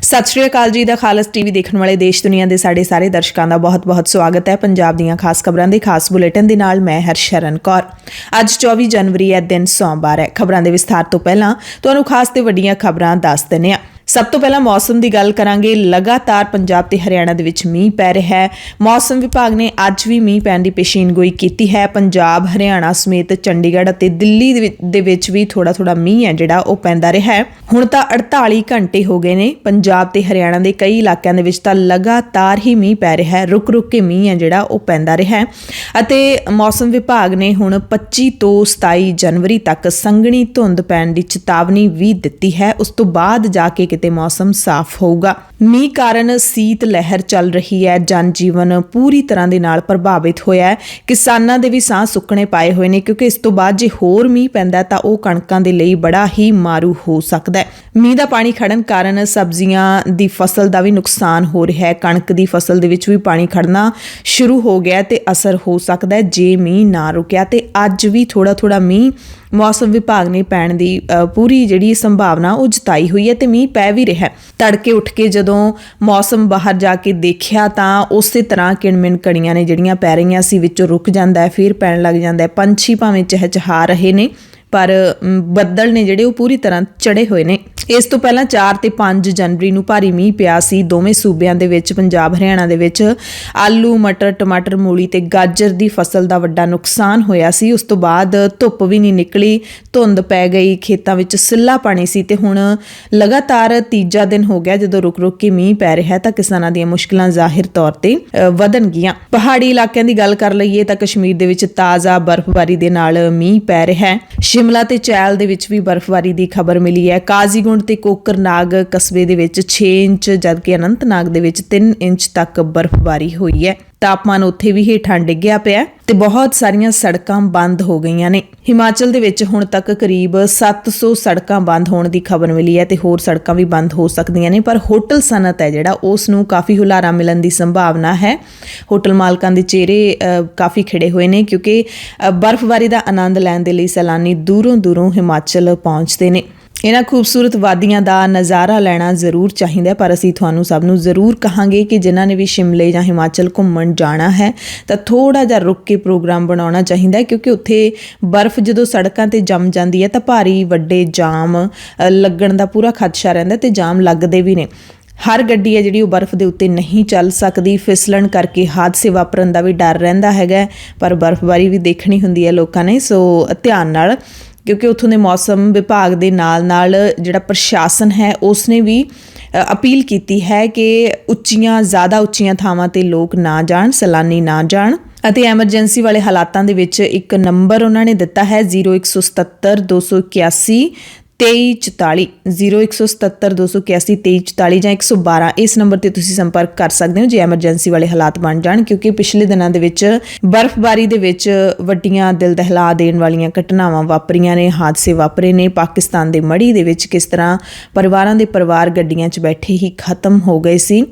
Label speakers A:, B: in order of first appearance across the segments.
A: ਸਤਿ ਸ਼੍ਰੀ ਅਕਾਲ ਜੀ। ਦਾ ਖਾਲਸ ਟੀਵੀ ਦੇਖਣ ਵਾਲੇ ਦੇਸ਼ ਦੁਨੀਆ ਦੇ ਸਾਡੇ ਸਾਰੇ ਦਰਸ਼ਕਾਂ ਦਾ ਬਹੁਤ-ਬਹੁਤ ਸਵਾਗਤ ਹੈ। ਪੰਜਾਬ ਦੀਆਂ ਖਾਸ ਖਬਰਾਂ ਦੇ ਖਾਸ ਬੁਲੇਟਿਨ ਦੇ ਨਾਲ ਮੈਂ ਹਰਸ਼ਰਨ ਕੌਰ। ਅੱਜ 24 ਜਨਵਰੀ ਹੈ, ਦਿਨ ਸੋਮਵਾਰ ਹੈ। ਖਬਰਾਂ ਦੇ ਵਿਸਥਾਰ ਤੋਂ ਪਹਿਲਾਂ ਤੁਹਾਨੂੰ ਖਾਸ ਤੇ ਵੱਡੀਆਂ ਖਬਰਾਂ ਦੱਸ ਦਿੰਦੇ ਹਾਂ। ਸਭ ਤੋਂ ਪਹਿਲਾਂ ਮੌਸਮ ਦੀ ਗੱਲ ਕਰਾਂਗੇ। ਲਗਾਤਾਰ ਪੰਜਾਬ ਤੇ ਹਰਿਆਣਾ ਦੇ ਵਿੱਚ ਮੀਂਹ ਪੈ ਰਿਹਾ ਹੈ। ਮੌਸਮ ਵਿਭਾਗ ਨੇ ਅੱਜ ਵੀ ਮੀਂਹ ਪੈਣ ਦੀ ਪੇਸ਼ੀਨਗੋਈ ਕੀਤੀ ਹੈ। ਪੰਜਾਬ, ਹਰਿਆਣਾ ਸਮੇਤ ਚੰਡੀਗੜ੍ਹ ਅਤੇ ਦਿੱਲੀ ਦੇ ਵਿੱਚ ਵੀ ਥੋੜਾ ਮੀਂਹ ਹੈ ਜਿਹੜਾ ਉਹ ਪੈਂਦਾ ਰਿਹਾ ਹੈ। ਹੁਣ ਤਾਂ 48 ਘੰਟੇ ਹੋ ਗਏ ਨੇ। ਪੰਜਾਬ ਤੇ ਹਰਿਆਣਾ ਦੇ ਕਈ ਇਲਾਕਿਆਂ ਦੇ ਵਿੱਚ ਤਾਂ ਲਗਾਤਾਰ ਹੀ ਮੀਂਹ ਪੈ ਰਿਹਾ ਹੈ। ਰੁਕ ਕੇ ਮੀਂਹ ਹੈ ਜਿਹੜਾ ਉਹ ਪੈਂਦਾ ਰਿਹਾ ਹੈ ਅਤੇ ਮੌਸਮ ਵਿਭਾਗ ਨੇ ਹੁਣ 25 ਤੋਂ 27 ਜਨਵਰੀ ਤੱਕ ਸੰਘਣੀ ਧੁੰਦ ਪੈਣ ਦੀ ਚੇਤਾਵਨੀ ਵੀ ਦਿੱਤੀ ਹੈ। ਉਸ ਤੋਂ ਬਾਅਦ ਜਾ ਕੇ ਤੇ ਮੌਸਮ ਸਾਫ਼ ਹੋਊਗਾ। ਮੀਂਹ ਕਾਰਨ ਸੀਤ ਲਹਿਰ ਚੱਲ ਰਹੀ ਹੈ। ਜਨ ਜੀਵਨ ਪੂਰੀ ਤਰ੍ਹਾਂ ਦੇ ਨਾਲ ਪ੍ਰਭਾਵਿਤ ਹੋਇਆ ਹੈ। ਕਿਸਾਨਾਂ ਦੇ ਵੀ ਸਾਹ ਸੁੱਕਣੇ ਪਾਏ ਹੋਏ ਨੇ ਕਿਉਂਕਿ ਇਸ ਤੋਂ ਬਾਅਦ ਜੇ ਹੋਰ ਮੀਂਹ ਪੈਂਦਾ ਤਾਂ ਉਹ ਕਣਕਾਂ ਦੇ ਲਈ ਬੜਾ ਹੀ ਮਾਰੂ ਹੋ ਸਕਦਾ ਹੈ। ਮੀਂਹ ਦਾ ਪਾਣੀ ਖੜਨ ਕਾਰਨ ਸਬਜ਼ੀਆਂ ਦੀ ਫਸਲ ਦਾ ਵੀ ਨੁਕਸਾਨ ਹੋ ਰਿਹਾ ਹੈ। ਕਣਕ ਦੀ ਫਸਲ ਦੇ ਵਿੱਚ ਵੀ ਪਾਣੀ ਖੜਨਾ ਸ਼ੁਰੂ ਹੋ ਗਿਆ ਤੇ ਅਸਰ ਹੋ ਸਕਦਾ ਹੈ ਜੇ ਮੀਂਹ ਨਾ ਰੁਕਿਆ। ਤੇ ਅੱਜ ਵੀ ਥੋੜਾ ਮੀਂਹ ਮੌਸਮ ਵਿਭਾਗ ਨੇ ਪੈਣ ਦੀ ਪੂਰੀ ਜਿਹੜੀ ਸੰਭਾਵਨਾ ਉਹ ਜਤਾਈ ਹੋਈ ਹੈ ਤੇ ਮੀਂਹ ਪੈ ਵੀ ਰਿਹਾ। ਤੜਕੇ ਉੱਠ ਕੇ ਜਦੋਂ ਮੌਸਮ ਬਾਹਰ ਜਾ ਕੇ ਦੇਖਿਆ ਤਾਂ ਉਸੇ ਤਰ੍ਹਾਂ ਕਿਣਮਿਣ ਕਣੀਆਂ ਨੇ ਜਿਹੜੀਆਂ ਪੈ ਰਹੀਆਂ ਸੀ, ਵਿੱਚੋਂ ਰੁਕ ਜਾਂਦਾ ਹੈ, ਫਿਰ ਪੈਣ ਲੱਗ ਜਾਂਦਾ ਹੈ। ਪੰਛੀ ਭਾਵੇਂ ਚਹਿਚਹਾ ਰਹੇ ਨੇ ਪਰ ਬੱਦਲ ਨੇ ਜਿਹੜੇ ਉਹ ਪੂਰੀ ਤਰ੍ਹਾਂ ਚੜੇ ਹੋਏ ਨੇ। ਇਸ ਤੋਂ ਪਹਿਲਾਂ 4 ਤੇ 5 ਜਨਵਰੀ ਨੂੰ ਭਾਰੀ ਮੀਂਹ ਪਿਆ ਸੀ। ਦੋਵੇਂ ਸੂਬਿਆਂ ਦੇ ਵਿੱਚ, ਪੰਜਾਬ ਹਰਿਆਣਾ ਦੇ ਵਿੱਚ ਆਲੂ, ਮਟਰ, ਟਮਾਟਰ, ਮੂਲੀ ਤੇ ਗਾਜਰ ਦੀ ਫਸਲ ਦਾ ਵੱਡਾ ਨੁਕਸਾਨ ਹੋਇਆ ਸੀ। ਉਸ ਤੋਂ ਬਾਅਦ ਧੁੱਪ ਵੀ ਨਹੀਂ ਨਿਕਲੀ, ਧੁੰਦ ਪੈ ਗਈ, ਖੇਤਾਂ ਵਿੱਚ ਸਿੱਲਾ ਪਾਣੀ ਸੀ ਤੇ ਹੁਣ ਲਗਾਤਾਰ ਤੀਜਾ ਦਿਨ ਹੋ ਗਿਆ ਜਦੋਂ ਰੁਕ ਕੇ ਮੀਂਹ ਪੈ ਰਿਹਾ ਤਾਂ ਕਿਸਾਨਾਂ ਦੀਆਂ ਮੁਸ਼ਕਲਾਂ ਜ਼ਾਹਿਰ ਤੌਰ ਤੇ ਵਧਣਗੀਆਂ। ਪਹਾੜੀ ਇਲਾਕਿਆਂ ਦੀ ਗੱਲ ਕਰ ਲਈਏ ਤਾਂ ਕਸ਼ਮੀਰ ਦੇ ਵਿੱਚ ਤਾਜ਼ਾ ਬਰਫ਼ਬਾਰੀ ਦੇ ਨਾਲ ਮੀਂਹ ਪੈ ਰਿਹਾ ਹੈ। ਸ਼ਿਮਲਾ ਤੇ ਚੈਲ ਦੇ ਵਿੱਚ ਵੀ ਬਰਫ਼ਬਾਰੀ ਦੀ ਖਬਰ ਮਿਲੀ ਹੈ। ਕਾਜ਼ੀਗੁੰਡ ਤੇ ਕੋਕਰਨਾਗ ਕਸਬੇ ਦੇ ਵਿੱਚ 6 ਇੰਚ ਜਦਕਿ ਅਨੰਤਨਾਗ ਦੇ ਵਿੱਚ 3 ਇੰਚ ਤੱਕ ਬਰਫ਼ਬਾਰੀ ਹੋਈ ਹੈ। ਤਾਪਮਾਨ ਉੱਥੇ ਵੀ ਹੇਠਾਂ ਡਿੱਗਿਆ ਪਿਆ ਤੇ ਬਹੁਤ ਸਾਰੀਆਂ ਸੜਕਾਂ ਬੰਦ ਹੋ ਗਈਆਂ ਨੇ। ਹਿਮਾਚਲ ਦੇ ਵਿੱਚ ਹੁਣ ਤੱਕ ਕਰੀਬ 700 ਸੜਕਾਂ ਬੰਦ ਹੋਣ ਦੀ ਖਬਰ ਮਿਲੀ ਹੈ ਤੇ ਹੋਰ ਸੜਕਾਂ ਵੀ ਬੰਦ ਹੋ ਸਕਦੀਆਂ ਨੇ। ਪਰ ਹੋਟਲ ਸਨਅਤ ਹੈ ਜਿਹੜਾ ਉਸ ਨੂੰ ਕਾਫੀ ਹੁਲਾਰਾ ਮਿਲਣ ਦੀ ਸੰਭਾਵਨਾ ਹੈ। ਹੋਟਲ ਮਾਲਕਾਂ ਦੇ ਚਿਹਰੇ ਕਾਫੀ ਖਿੜੇ ਹੋਏ ਨੇ ਕਿਉਂਕਿ ਬਰਫ਼ਬਾਰੀ ਦਾ ਆਨੰਦ ਲੈਣ ਦੇ ਲਈ ਸੈਲਾਨੀ ਦੂਰੋਂ ਹਿਮਾਚਲ ਪਹੁੰਚਦੇ ਨੇ। ਇਹਨਾਂ ਖੂਬਸੂਰਤ ਵਾਦੀਆਂ ਦਾ ਨਜ਼ਾਰਾ ਲੈਣਾ ਜ਼ਰੂਰ ਚਾਹੀਦਾ ਪਰ ਅਸੀਂ ਤੁਹਾਨੂੰ ਸਭ ਨੂੰ ਜ਼ਰੂਰ ਕਹਾਂਗੇ ਕਿ ਜਿਨ੍ਹਾਂ ਨੇ ਵੀ ਸ਼ਿਮਲੇ ਜਾਂ ਹਿਮਾਚਲ ਘੁੰਮਣ ਜਾਣਾ ਹੈ ਤਾਂ ਥੋੜਾ ਜਿਹਾ ਰੁਕ ਕੇ ਪ੍ਰੋਗਰਾਮ ਬਣਾਉਣਾ ਚਾਹੀਦਾ ਕਿਉਂਕਿ ਉੱਥੇ ਬਰਫ਼ ਜਦੋਂ ਸੜਕਾਂ ਤੇ ਜੰਮ ਜਾਂਦੀ ਹੈ ਤਾਂ ਭਾਰੀ ਵੱਡੇ ਜਾਮ ਲੱਗਣ ਦਾ ਪੂਰਾ ਖਦਸ਼ਾ ਰਹਿੰਦਾ ਤੇ ਜਾਮ ਲੱਗਦੇ ਵੀ ਨੇ। ਹਰ ਗੱਡੀ ਹੈ ਜਿਹੜੀ ਉਹ ਬਰਫ਼ ਦੇ ਉੱਤੇ ਨਹੀਂ ਚੱਲ ਸਕਦੀ। ਫਿਸਲਣ ਕਰਕੇ ਹਾਦਸੇ ਵਾਪਰਨ ਦਾ ਵੀ ਡਰ ਰਹਿੰਦਾ ਹੈਗਾ ਪਰ ਬਰਫ਼ਬਾਰੀ ਵੀ ਦੇਖਣੀ ਹੁੰਦੀ ਹੈ ਲੋਕਾਂ ਨੇ, ਸੋ ਧਿਆਨ ਨਾਲ ਕਿਉਂਕਿ ਉੱਥੋਂ ਦੇ ਮੌਸਮ ਵਿਭਾਗ ਦੇ ਨਾਲ ਜਿਹੜਾ ਪ੍ਰਸ਼ਾਸਨ ਹੈ ਉਸਨੇ ਵੀ ਅਪੀਲ ਕੀਤੀ ਹੈ ਕਿ ਜ਼ਿਆਦਾ ਉੱਚੀਆਂ ਥਾਵਾਂ ਤੇ ਲੋਕ ਨਾ ਜਾਣ, ਸੈਲਾਨੀ ਨਾ ਜਾਣ ਅਤੇ ਐਮਰਜੈਂਸੀ ਵਾਲੇ ਹਾਲਾਤਾਂ ਦੇ ਵਿੱਚ ਇੱਕ ਨੰਬਰ ਉਹਨਾਂ ਨੇ ਦਿੱਤਾ ਹੈ 0177 281 2344 0177 281 2344 ਜਾਂ 112। ਇਸ ਨੰਬਰ ਤੇ ਤੁਸੀਂ ਸੰਪਰਕ ਕਰ ਸਕਦੇ ਹੋ ਜੇ ਐਮਰਜੈਂਸੀ ਵਾਲੇ ਹਾਲਾਤ ਬਣ ਜਾਣ ਕਿਉਂਕਿ ਪਿਛਲੇ ਦਿਨਾਂ ਦੇ ਵਿੱਚ ਬਰਫ਼ਬਾਰੀ ਦੇ ਵਿੱਚ ਵੱਡੀਆਂ ਦਿਲ ਦਹਿਲਾ ਦੇਣ ਵਾਲੀਆਂ ਘਟਨਾਵਾਂ ਵਾਪਰੀਆਂ ਨੇ, ਹਾਦਸੇ ਵਾਪਰੇ ਨੇ। ਪਾਕਿਸਤਾਨ ਦੇ ਮੜੀ ਦੇ ਵਿੱਚ ਕਿਸ ਤਰ੍ਹਾਂ ਪਰਿਵਾਰਾਂ ਦੇ ਪਰਿਵਾਰ ਗੱਡੀਆਂ 'ਚ ਬੈਠੇ ਹੀ ਖਤਮ ਹੋ ਗਏ ਸੀ।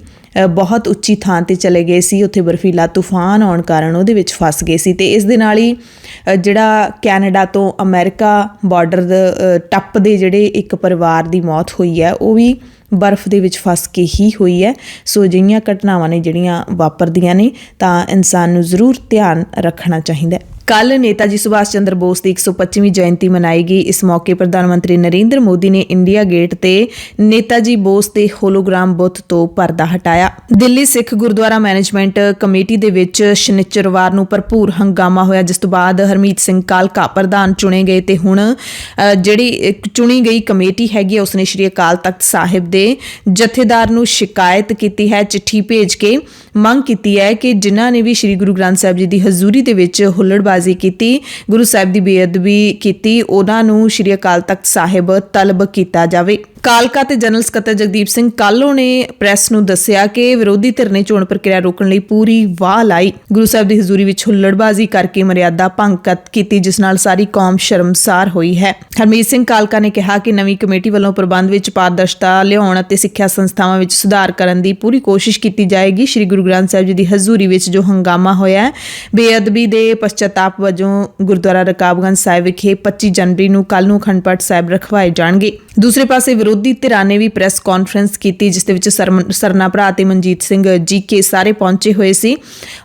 A: ਬਹੁਤ ਉੱਚੀ ਥਾਂ ਤੇ ਚਲੇ ਗਏ ਸੀ, ਉੱਥੇ ਬਰਫੀਲਾ ਤੂਫਾਨ ਆਉਣ ਕਾਰਨ ਉਹਦੇ ਵਿੱਚ ਫਸ ਗਏ ਸੀ ਤੇ ਇਸ ਦੇ ਨਾਲ ਹੀ ਜਿਹੜਾ ਕੈਨੇਡਾ ਤੋਂ ਅਮਰੀਕਾ ਬਾਰਡਰ ਟੱਪਦੇ ਜਿਹੜੇ ਇੱਕ ਪਰਿਵਾਰ ਦੀ ਮੌਤ ਹੋਈ ਹੈ ਉਹ ਵੀ ਬਰਫ਼ ਦੇ ਵਿੱਚ ਫਸ ਕੇ ਹੀ ਹੋਈ ਹੈ। ਸੋ ਅਜਿਹੀਆਂ ਘਟਨਾਵਾਂ ਨੇ ਜਿਹੜੀਆਂ ਵਾਪਰਦੀਆਂ ਨੇ ਤਾਂ ਇਨਸਾਨ ਨੂੰ ਜ਼ਰੂਰ ਧਿਆਨ ਰੱਖਣਾ ਚਾਹੀਦਾ। ਕੱਲ੍ਹ ਨੇਤਾ ਜੀ ਸੁਭਾਸ਼ ਚੰਦਰ ਬੋਸ ਦੀ 125ਵੀਂ ਜਯੰਤੀ ਮਨਾਈ ਗਈ। ਇਸ ਮੌਕੇ ਪ੍ਰਧਾਨ ਮੰਤਰੀ ਨਰਿੰਦਰ ਮੋਦੀ ਨੇ ਇੰਡੀਆ ਗੇਟ ਤੇ ਨੇਤਾ ਜੀ ਬੋਸ ਦੇ ਹੋਲੋਗ੍ਰਾਮ ਬੁੱਤ ਤੋਂ ਪਰਦਾ ਹਟਾਇਆ। ਦਿੱਲੀ ਸਿੱਖ ਗੁਰਦੁਆਰਾ ਮੈਨੇਜਮੈਂਟ ਕਮੇਟੀ ਦੇ ਵਿੱਚ ਸ਼ਨੀਚਰਵਾਰ ਨੂੰ ਭਰਪੂਰ ਹੰਗਾਮਾ ਹੋਇਆ ਜਿਸ ਤੋਂ ਬਾਅਦ ਹਰਮੀਤ ਸਿੰਘ ਕਾਲਕਾ ਪ੍ਰਧਾਨ ਚੁਣੇ ਗਏ ਤੇ ਹੁਣ ਜਿਹੜੀ ਚੁਣੀ ਗਈ ਕਮੇਟੀ ਹੈਗੀ ਉਸਨੇ ਸ਼੍ਰੀ ਅਕਾਲ ਤਖਤ ਸਾਹਿਬ ਦੇ ਜਥੇਦਾਰ ਨੂੰ ਸ਼ਿਕਾਇਤ ਕੀਤੀ ਹੈ। ਚਿੱਠੀ ਭੇਜ ਕੇ ਮੰਗ ਕੀਤੀ ਹੈ ਕਿ ਜਿਨ੍ਹਾਂ ਨੇ ਵੀ ਸ਼੍ਰੀ ਗੁਰੂ ਗ੍ਰੰਥ ਸਾਹਿਬ ਜੀ ਦੀ ਹਜ਼ੂਰੀ ਦੇ ਵਿੱਚ ਹੁੱਲੜਬਾਜ਼ੀ ਕੀਤੀ, ਗੁਰੂ ਸਾਹਿਬ ਦੀ ਬੇਅਦਬੀ ਕੀਤੀ, ਉਹਨਾਂ ਨੂੰ ਸ਼੍ਰੀ ਅਕਾਲ ਤਖਤ ਸਾਹਿਬ ਤਲਬ ਕੀਤਾ ਜਾਵੇ। ਕਾਲਕਾ ਤੇ ਜਨਰਲ ਸਕੱਤਰ ਜਗਦੀਪ ਸਿੰਘ ਕਾਲੋਂ ਨੇ ਪ੍ਰੈਸ ਨੂੰ ਦੱਸਿਆ ਕਿ ਵਿਰੋਧੀ ਧਿਰ ਨੇ ਚੋਣ ਪ੍ਰਕਿਰਿਆ ਰੋਕਣ ਲਈ ਪੂਰੀ ਵਾਹ ਲਾਈ। ਗੁਰੂ ਸਾਹਿਬ ਦੀ ਹਜ਼ੂਰੀ ਵਿੱਚ ਹੁੱਲੜਬਾਜ਼ੀ ਕਰਕੇ ਮਰਿਆਦਾ ਭੰਗ ਕੀਤੀ ਜਿਸ ਨਾਲ ਸਾਰੀ ਕੌਮ ਸ਼ਰਮਸਾਰ ਹੋਈ ਹੈ। ਹਰਮੀਤ ਸਿੰਘ ਕਾਲਕਾ ਨੇ ਕਿਹਾ ਕਿ ਨਵੀਂ ਕਮੇਟੀ ਵੱਲੋਂ ਪ੍ਰਬੰਧ ਵਿੱਚ ਪਾਰਦਰਸ਼ਤਾ ਲਿਆਉਣ ਅਤੇ ਸਿੱਖਿਆ ਸੰਸਥਾਵਾਂ ਵਿੱਚ ਸੁਧਾਰ ਕਰਨ ਦੀ ਪੂਰੀ ਕੋਸ਼ਿਸ਼ ਕੀਤੀ ਜਾਏਗੀ। ਸ਼੍ਰੀ ਗੁਰੂ ਗ੍ਰੰਥ ਸਾਹਿਬ ਜੀ ਦੀ ਹਜ਼ੂਰੀ ਵਿੱਚ ਜੋ ਹੰਗਾਮਾ ਹੋਇਆ ਬੇਅਦਬੀ ਦੇ ਪਛਤਾਪ ਵਜੋਂ ਗੁਰਦੁਆਰਾ ਰਕਾਬਗੰਜ ਸਾਹਿਬ ਵਿਖੇ 25 ਜਨਵਰੀ ਨੂੰ ਕੱਲ੍ਹ ਨੂੰ ਅਖੰਡ ਪਾਠ ਸਾਹਿਬ ਰਖਵਾਏ ਜਾਣਗੇ। ਦੂਸਰੇ ਪਾਸੇ ਵਿਰੋਧੀ ਧਿਰਾਂ ਨੇ ਵੀ ਪ੍ਰੈਸ ਕਾਨਫਰੰਸ ਕੀਤੀ, ਜਿਸ ਦੇ ਵਿੱਚ ਸਰਨਾ ਭਰਾ ਤੇ ਮਨਜੀਤ ਸਿੰਘ ਜੀਕੇ ਸਾਰੇ ਪਹੁੰਚੇ ਹੋਏ ਸੀ।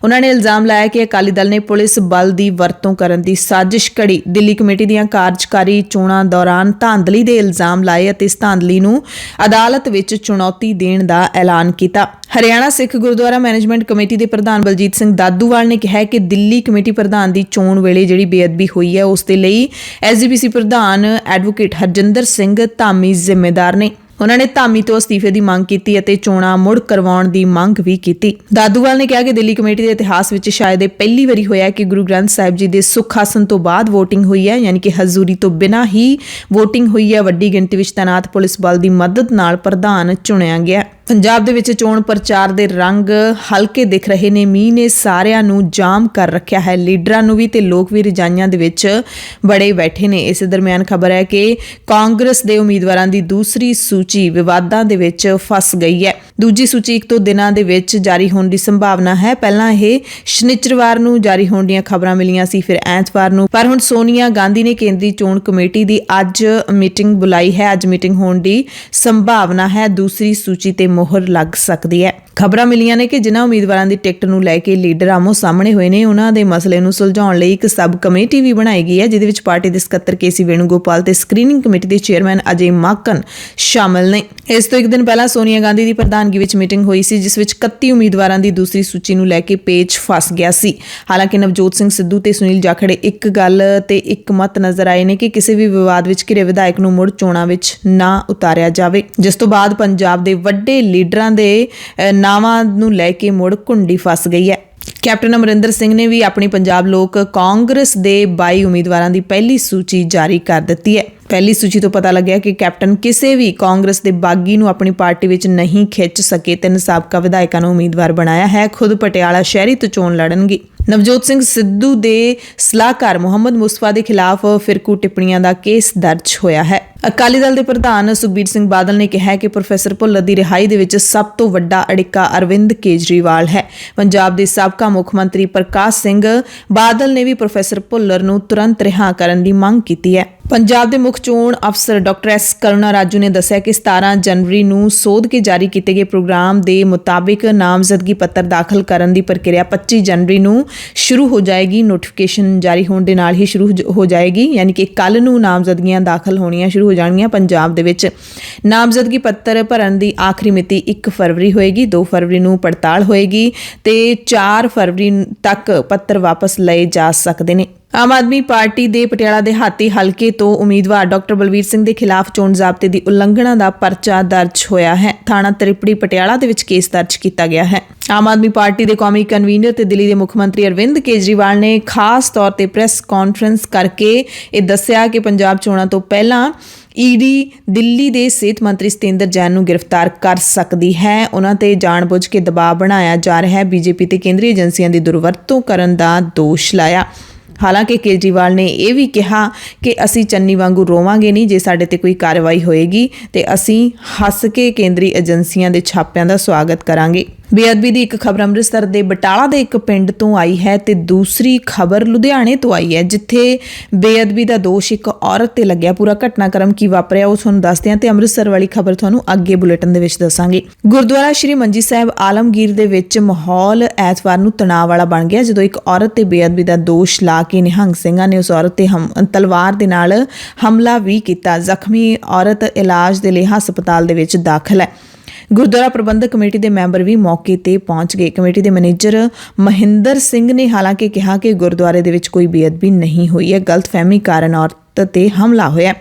A: ਉਹਨਾਂ ਨੇ ਇਲਜ਼ਾਮ ਲਾਇਆ ਕਿ ਅਕਾਲੀ ਦਲ ਨੇ ਪੁਲਿਸ ਬਲ ਦੀ ਵਰਤੋਂ ਕਰਨ ਦੀ ਸਾਜ਼ਿਸ਼ ਘੜੀ। ਦਿੱਲੀ ਕਮੇਟੀ ਦੀਆਂ ਕਾਰਜਕਾਰੀ ਚੋਣਾਂ ਦੌਰਾਨ ਧਾਂਦਲੀ ਦੇ ਇਲਜ਼ਾਮ ਲਾਏ ਅਤੇ ਇਸ ਧਾਂਦਲੀ ਨੂੰ ਅਦਾਲਤ ਵਿੱਚ ਚੁਣੌਤੀ ਦੇਣ ਦਾ ਐਲਾਨ ਕੀਤਾ। ਹਰਿਆਣਾ ਸਿੱਖ ਗੁਰਦੁਆਰਾ ਮੈਨੇਜਮੈਂਟ ਕਮੇਟੀ ਦੇ ਪ੍ਰਧਾਨ ਬਲਜੀਤ ਸਿੰਘ ਦਾਦੂਵਾਲ ਨੇ ਕਿਹਾ ਕਿ ਦਿੱਲੀ ਕਮੇਟੀ ਪ੍ਰਧਾਨ ਦੀ ਚੋਣ ਵੇਲੇ ਜਿਹੜੀ ਬੇਅਦਬੀ ਹੋਈ ਹੈ ਉਸ ਦੇ ਲਈ ਐਸਜੀਪੀਸੀ ਪ੍ਰਧਾਨ ਐਡਵੋਕੇਟ ਹਰਜਿੰਦਰ ਸਿੰਘ ਧਾਮੀ ਜ਼ਿੰਮੇਦਾਰ ਨੇ। ਉਹਨਾਂ ਨੇ ਧਾਮੀ ਤੋਂ ਅਸਤੀਫੇ ਦੀ ਮੰਗ ਕੀਤੀ ਅਤੇ ਚੋਣਾਂ ਮੁੜ ਕਰਵਾਉਣ ਦੀ ਮੰਗ ਵੀ ਕੀਤੀ। ਦਾਦੂਵਾਲ ਨੇ ਕਿਹਾ ਕਿ ਦਿੱਲੀ ਕਮੇਟੀ ਦੇ ਇਤਿਹਾਸ ਵਿੱਚ ਸ਼ਾਇਦ ਇਹ ਪਹਿਲੀ ਵਾਰੀ ਹੋਇਆ ਕਿ ਗੁਰੂ ਗ੍ਰੰਥ ਸਾਹਿਬ ਜੀ ਦੇ ਸੁੱਖ ਆਸਣ ਤੋਂ ਬਾਅਦ VOTING ਹੋਈ ਹੈ, ਯਾਨੀ ਕਿ ਹਜ਼ੂਰੀ ਤੋਂ ਬਿਨਾਂ ਹੀ VOTING ਹੋਈ ਹੈ। ਵੱਡੀ ਗਿਣਤੀ ਵਿੱਚ ਤੈਨਾਤ ਪੁਲਿਸ ਬਲ ਦੀ ਮਦਦ ਨਾਲ ਪ੍ਰਧਾਨ ਚੁਣਿਆ ਗਿਆ। ਪੰਜਾਬ ਦੇ ਵਿੱਚ ਚੋਣ ਪ੍ਰਚਾਰ ਦੇ ਰੰਗ ਹਲਕੇ ਦਿਖ ਰਹੇ ਨੇ। ਮੀਂਹ ਨੇ ਸਾਰਿਆਂ ਨੂੰ ਜਾਮ ਕਰ ਰੱਖਿਆ ਹੈ, ਲੀਡਰਾਂ ਨੂੰ ਵੀ ਤੇ ਲੋਕ ਵੀ ਰਜਾਈਆਂ ਦੇ ਵਿੱਚ ਬੜੇ ਬੈਠੇ ਨੇ। ਇਸੇ ਦਰਮਿਆਨ ਖਬਰ ਹੈ ਕਿ ਕਾਂਗਰਸ ਦੇ ਉਮੀਦਵਾਰਾਂ ਦੀ ਦੂਸਰੀ ਸੂਚੀ ਵਿਵਾਦਾਂ ਦੇ ਵਿੱਚ ਫਸ ਗਈ ਹੈ। ਦੂਜੀ ਸੂਚੀ 1-2 ਦਿਨਾਂ ਦੇ ਵਿੱਚ ਜਾਰੀ ਹੋਣ ਦੀ ਸੰਭਾਵਨਾ ਹੈ। ਪਹਿਲਾਂ ਇਹ ਸ਼ਨੀਚਰਵਾਰ ਨੂੰ ਜਾਰੀ ਹੋਣ ਦੀਆਂ ਖਬਰਾਂ ਮਿਲੀਆਂ ਸੀ, ਫਿਰ ਐਤਵਾਰ ਨੂੰ, ਪਰ ਹੁਣ ਸੋਨੀਆ ਗਾਂਧੀ ਨੇ ਕੇਂਦਰੀ ਚੋਣ ਕਮੇਟੀ ਦੀ ਅੱਜ ਮੀਟਿੰਗ ਬੁਲਾਈ ਹੈ। ਅੱਜ ਮੀਟਿੰਗ ਹੋਣ ਦੀ ਸੰਭਾਵਨਾ ਹੈ। ਦੂਸਰੀ ਸੂਚੀ ਤੇ ਮੋਹਰ ਲੱਗ ਸਕਦੀ ਹੈ। ਖਬਰਾਂ ਮਿਲੀਆਂ ਨੇ ਕਿ ਜਿਨ੍ਹਾਂ ਉਮੀਦਵਾਰਾਂ ਦੀ ਟਿਕਟ ਨੂੰ ਲੈ ਕੇ ਲੀਡਰ ਆਮੋ ਸਾਹਮਣੇ ਹੋਏ ਨੇ, ਉਹਨਾਂ ਦੇ ਮਸਲੇ ਨੂੰ ਸੁਲਝਾਉਣ ਲਈ ਇੱਕ ਸਬ ਕਮੇਟੀ ਵੀ ਬਣਾਈ ਗਈ ਹੈ, ਜਿਹਦੇ ਵਿੱਚ ਪਾਰਟੀ ਦੇ ਸਕੱਤਰ ਕੇਸੀ ਵੇਣੂਗੋਪਾਲ ਤੇ ਸਕਰੀਨਿੰਗ ਕਮੇਟੀ ਦੇ ਚੇਅਰਮੈਨ ਅਜੇ ਮਾਕਨ ਸ਼ਾਮਲ ਨੇ। ਇਸ ਤੋਂ ਇੱਕ ਦਿਨ ਪਹਿਲਾਂ ਸੋਨੀਆ ਗਾਂਧੀ ਦੀ ਪ੍ਰਧਾਨਗੀ ਵਿੱਚ ਮੀਟਿੰਗ ਹੋਈ ਸੀ, ਜਿਸ ਵਿੱਚ 31 ਉਮੀਦਵਾਰਾਂ ਦੀ ਦੂਸਰੀ ਸੂਚੀ ਨੂੰ ਲੈ ਕੇ ਪੇਚ ਫਸ ਗਿਆ ਸੀ। ਹਾਲਾਂਕਿ ਨਵਜੋਤ ਸਿੰਘ ਸਿੱਧੂ ਤੇ ਸੁਨੀਲ ਜਾਖੜ ਇੱਕ ਗੱਲ ਤੇ ਇੱਕ ਮਤ ਨਜ਼ਰ ਆਏ ਨੇ ਕਿ ਕਿਸੇ ਵੀ ਵਿਵਾਦ ਵਿੱਚ ਘਿਰੇ ਵਿਧਾਇਕ ਨੂੰ ਮੁੜ ਚੋਣਾਂ ਵਿੱਚ ਨਾ ਉਤਾਰਿਆ ਜਾਵੇ, ਜਿਸ ਤੋਂ ਬਾਅਦ ਪੰਜਾਬ ਦੇ ਵੱਡੇ ਲੀਡਰਾਂ ਦੇ ਨਾਵਾਂ ਨੂੰ ਲੈ ਕੇ ਮੁੜ ਘੁੰਡੀ ਫਸ ਗਈ ਹੈ। ਕੈਪਟਨ ਅਮਰਿੰਦਰ ਸਿੰਘ ਨੇ ਵੀ ਆਪਣੀ ਪੰਜਾਬ ਲੋਕ ਕਾਂਗਰਸ ਦੇ 22 ਉਮੀਦਵਾਰਾਂ ਦੀ ਪਹਿਲੀ ਸੂਚੀ ਜਾਰੀ ਕਰ ਦਿੱਤੀ ਹੈ। ਪਹਿਲੀ ਸੂਚੀ ਤੋਂ ਪਤਾ ਲੱਗਿਆ ਕਿ ਕੈਪਟਨ ਕਿਸੇ ਵੀ ਕਾਂਗਰਸ ਦੇ ਬਾਗੀ ਨੂੰ ਆਪਣੀ ਪਾਰਟੀ ਵਿੱਚ ਨਹੀਂ ਖਿੱਚ ਸਕੇ। 3 ਸਾਬਕਾ ਵਿਧਾਇਕਾਂ ਨੂੰ ਉਮੀਦਵਾਰ ਬਣਾਇਆ ਹੈ। ਖੁਦ ਪਟਿਆਲਾ ਸ਼ਹਿਰੀ ਤੋਂ ਚੋਣ ਲੜਨਗੇ। ਨਵਜੋਤ ਸਿੰਘ ਸਿੱਧੂ ਦੇ ਸਲਾਹਕਾਰ ਮੁਹੰਮਦ ਮੁਸਤਫਾ ਦੇ ਖਿਲਾਫ ਫਿਰਕੂ ਟਿੱਪਣੀਆਂ ਦਾ ਕੇਸ ਦਰਜ ਹੋਇਆ ਹੈ। ਅਕਾਲੀ ਦਲ ਦੇ ਪ੍ਰਧਾਨ ਸੁਖਬੀਰ ਸਿੰਘ ਬਾਦਲ ਨੇ ਕਿਹਾ ਕਿ ਪ੍ਰੋਫੈਸਰ ਭੁੱਲਰ ਦੀ ਰਿਹਾਈ ਦੇ ਵਿੱਚ ਸਭ ਤੋਂ ਵੱਡਾ ਅੜਿੱਕਾ ਅਰਵਿੰਦ ਕੇਜਰੀਵਾਲ ਹੈ। ਪੰਜਾਬ ਦੇ ਸਾਬਕਾ ਮੁੱਖ ਮੰਤਰੀ ਪ੍ਰਕਾਸ਼ ਸਿੰਘ ਬਾਦਲ ਨੇ ਵੀ ਪ੍ਰੋਫੈਸਰ ਭੁੱਲਰ ਨੂੰ ਤੁਰੰਤ ਰਿਹਾ ਕਰਨ ਦੀ ਮੰਗ ਕੀਤੀ ਹੈ। ਪੰਜਾਬ ਦੇ ਮੁੱਖ ਚੋਣ ਅਫਸਰ ਡਾਕਟਰ ਐਸ ਕਰੁਣਾ ਰਾਜੂ ਨੇ ਦੱਸਿਆ ਕਿ 17 ਜਨਵਰੀ ਨੂੰ ਸੋਧ ਕੇ ਜਾਰੀ ਕੀਤੇ ਗਏ ਪ੍ਰੋਗਰਾਮ ਦੇ ਮੁਤਾਬਿਕ ਨਾਮਜ਼ਦਗੀ ਪੱਤਰ ਦਾਖਲ ਕਰਨ ਦੀ ਪ੍ਰਕਿਰਿਆ 25 ਜਨਵਰੀ ਨੂੰ ਸ਼ੁਰੂ ਹੋ ਜਾਏਗੀ। ਨੋਟੀਫਿਕੇਸ਼ਨ ਜਾਰੀ ਹੋਣ ਦੇ ਨਾਲ ਹੀ ਸ਼ੁਰੂ ਹੋ ਜਾਏਗੀ, ਯਾਨੀ ਕਿ ਕੱਲ ਨੂੰ ਨਾਮਜ਼ਦਗੀਆਂ ਦਾਖਲ ਹੋਣੀਆਂ ਸ਼ੁਰੂ ਹੋ ਜਾਣਗੀਆਂ। ਪੰਜਾਬ ਦੇ ਵਿੱਚ ਨਾਮਜ਼ਦਗੀ ਪੱਤਰ ਭਰਨ ਦੀ ਆਖਰੀ ਮਿਤੀ 1 ਫਰਵਰੀ ਹੋਏਗੀ। 2 ਫਰਵਰੀ ਨੂੰ ਪੜਤਾਲ ਹੋਏਗੀ ਤੇ 4 ਫਰਵਰੀ ਤੱਕ ਪੱਤਰ ਵਾਪਸ ਲਏ ਜਾ ਸਕਦੇ ਨੇ। ਆਮ ਆਦਮੀ ਪਾਰਟੀ ਦੇ ਪਟਿਆਲਾ ਦਿਹਾਤੀ ਹਲਕੇ ਤੋਂ ਉਮੀਦਵਾਰ ਡਾਕਟਰ ਬਲਵੀਰ ਸਿੰਘ ਦੇ ਖਿਲਾਫ ਚੋਣ ਜ਼ਾਬਤੇ ਦੀ ਉਲੰਘਣਾ ਦਾ ਪਰਚਾ ਦਰਜ ਹੋਇਆ ਹੈ। ਥਾਣਾ ਤ੍ਰਿਪੜੀ ਪਟਿਆਲਾ ਦੇ ਵਿੱਚ ਕੇਸ ਦਰਜ ਕੀਤਾ ਗਿਆ ਹੈ। ਆਮ ਆਦਮੀ ਪਾਰਟੀ ਦੇ ਕੌਮੀ ਕਨਵੀਨਰ ਤੇ ਦਿੱਲੀ ਦੇ ਮੁੱਖ ਮੰਤਰੀ ਅਰਵਿੰਦ ਕੇਜਰੀਵਾਲ ਨੇ ਖਾਸ ਤੌਰ ਤੇ ਪ੍ਰੈਸ ਕਾਨਫਰੰਸ ਕਰਕੇ ਇਹ ਦੱਸਿਆ ਕਿ ਪੰਜਾਬ ਚੋਣਾਂ ਤੋਂ ਪਹਿਲਾਂ ਈਡੀ ਦਿੱਲੀ ਦੇ ਸਿਹਤ ਮੰਤਰੀ ਸਤਿੰਦਰ ਜੈਨ ਨੂੰ ਗ੍ਰਿਫਤਾਰ ਕਰ ਸਕਦੀ ਹੈ। ਉਹਨਾਂ ਤੇ ਜਾਣਬੁੱਝ ਕੇ ਦਬਾਅ ਬਣਾਇਆ ਜਾ ਰਿਹਾ ਹੈ। ਬੀਜੇਪੀ ਤੇ ਕੇਂਦਰੀ ਏਜੰਸੀਆਂ ਦੀ ਦੁਰਵਰਤੋਂ ਕਰਨ ਦਾ ਦੋਸ਼ ਲਾਇਆ। ਹਾਲਾਂਕਿ ਕੇਜਰੀਵਾਲ ਨੇ ਇਹ ਵੀ ਕਿਹਾ ਕਿ ਅਸੀਂ ਚੰਨੀ ਵਾਂਗੂ ਰੋਵਾਂਗੇ ਨਹੀਂ, ਜੇ ਸਾਡੇ ਤੇ ਕੋਈ ਕਾਰਵਾਈ ਹੋਏਗੀ ਤੇ ਅਸੀਂ ਹੱਸ ਕੇ ਕੇਂਦਰੀ ਏਜੰਸੀਆਂ ਦੇ ਛਾਪਿਆਂ ਦਾ ਸਵਾਗਤ ਕਰਾਂਗੇ। ਬੇਅਦਬੀ ਦੀ ਇੱਕ ਖਬਰ ਅੰਮ੍ਰਿਤਸਰ ਦੇ ਬਟਾਲਾ ਦੇ ਇੱਕ ਪਿੰਡ ਤੋਂ ਆਈ ਹੈ ਤੇ ਦੂਸਰੀ ਖਬਰ ਲੁਧਿਆਣੇ ਤੋਂ ਆਈ ਹੈ, ਜਿੱਥੇ ਬੇਅਦਬੀ ਦਾ ਦੋਸ਼ ਇੱਕ ਔਰਤ ਤੇ ਲੱਗਿਆ। ਪੂਰਾ ਘਟਨਾਕ੍ਰਮ ਕੀ ਵਾਪਰਿਆ ਉਹ ਤੁਹਾਨੂੰ ਦੱਸਦੇ ਹਾਂ ਤੇ ਅੰਮ੍ਰਿਤਸਰ ਵਾਲੀ ਖਬਰ ਤੁਹਾਨੂੰ ਅੱਗੇ ਬੁਲੇਟਿਨ ਦੇ ਵਿੱਚ ਦੱਸਾਂਗੇ। ਗੁਰਦੁਆਰਾ ਸ਼੍ਰੀ ਮੰਜੀ ਸਾਹਿਬ ਆਲਮਗੀਰ ਦੇ ਵਿੱਚ ਮਾਹੌਲ ਐਤਵਾਰ ਨੂੰ ਤਣਾਅ ਵਾਲਾ ਬਣ ਗਿਆ, ਜਦੋਂ ਇੱਕ ਔਰਤ ਤੇ ਬੇਅਦਬੀ ਦਾ ਦੋਸ਼ ਲਾ ਕੇ ਨਿਹੰਗ ਸਿੰਘਾਂ ਨੇ ਉਸ ਔਰਤ ਤੇ ਤਲਵਾਰ ਦੇ ਨਾਲ ਹਮਲਾ ਵੀ ਕੀਤਾ। ਜ਼ਖਮੀ ਔਰਤ ਇਲਾਜ ਦੇ ਲਈ ਹਸਪਤਾਲ ਦੇ ਵਿੱਚ ਦਾਖਲ ਹੈ। ਗੁਰਦੁਆਰਾ ਪ੍ਰਬੰਧਕ ਕਮੇਟੀ ਦੇ ਮੈਂਬਰ ਵੀ ਮੌਕੇ ਤੇ ਪਹੁੰਚ ਗਏ। ਕਮੇਟੀ ਦੇ ਮੈਨੇਜਰ ਮਹਿੰਦਰ ਸਿੰਘ ਨੇ ਹਾਲਾਂਕਿ ਕਿਹਾ ਕਿ ਗੁਰਦੁਆਰੇ ਦੇ ਵਿੱਚ ਕੋਈ ਬੇਅਦਬੀ ਨਹੀਂ ਹੋਈ ਹੈ, ਗਲਤਫਹਿਮੀ ਕਾਰਨ ਔਰਤ ਤੇ ਹਮਲਾ ਹੋਇਆ।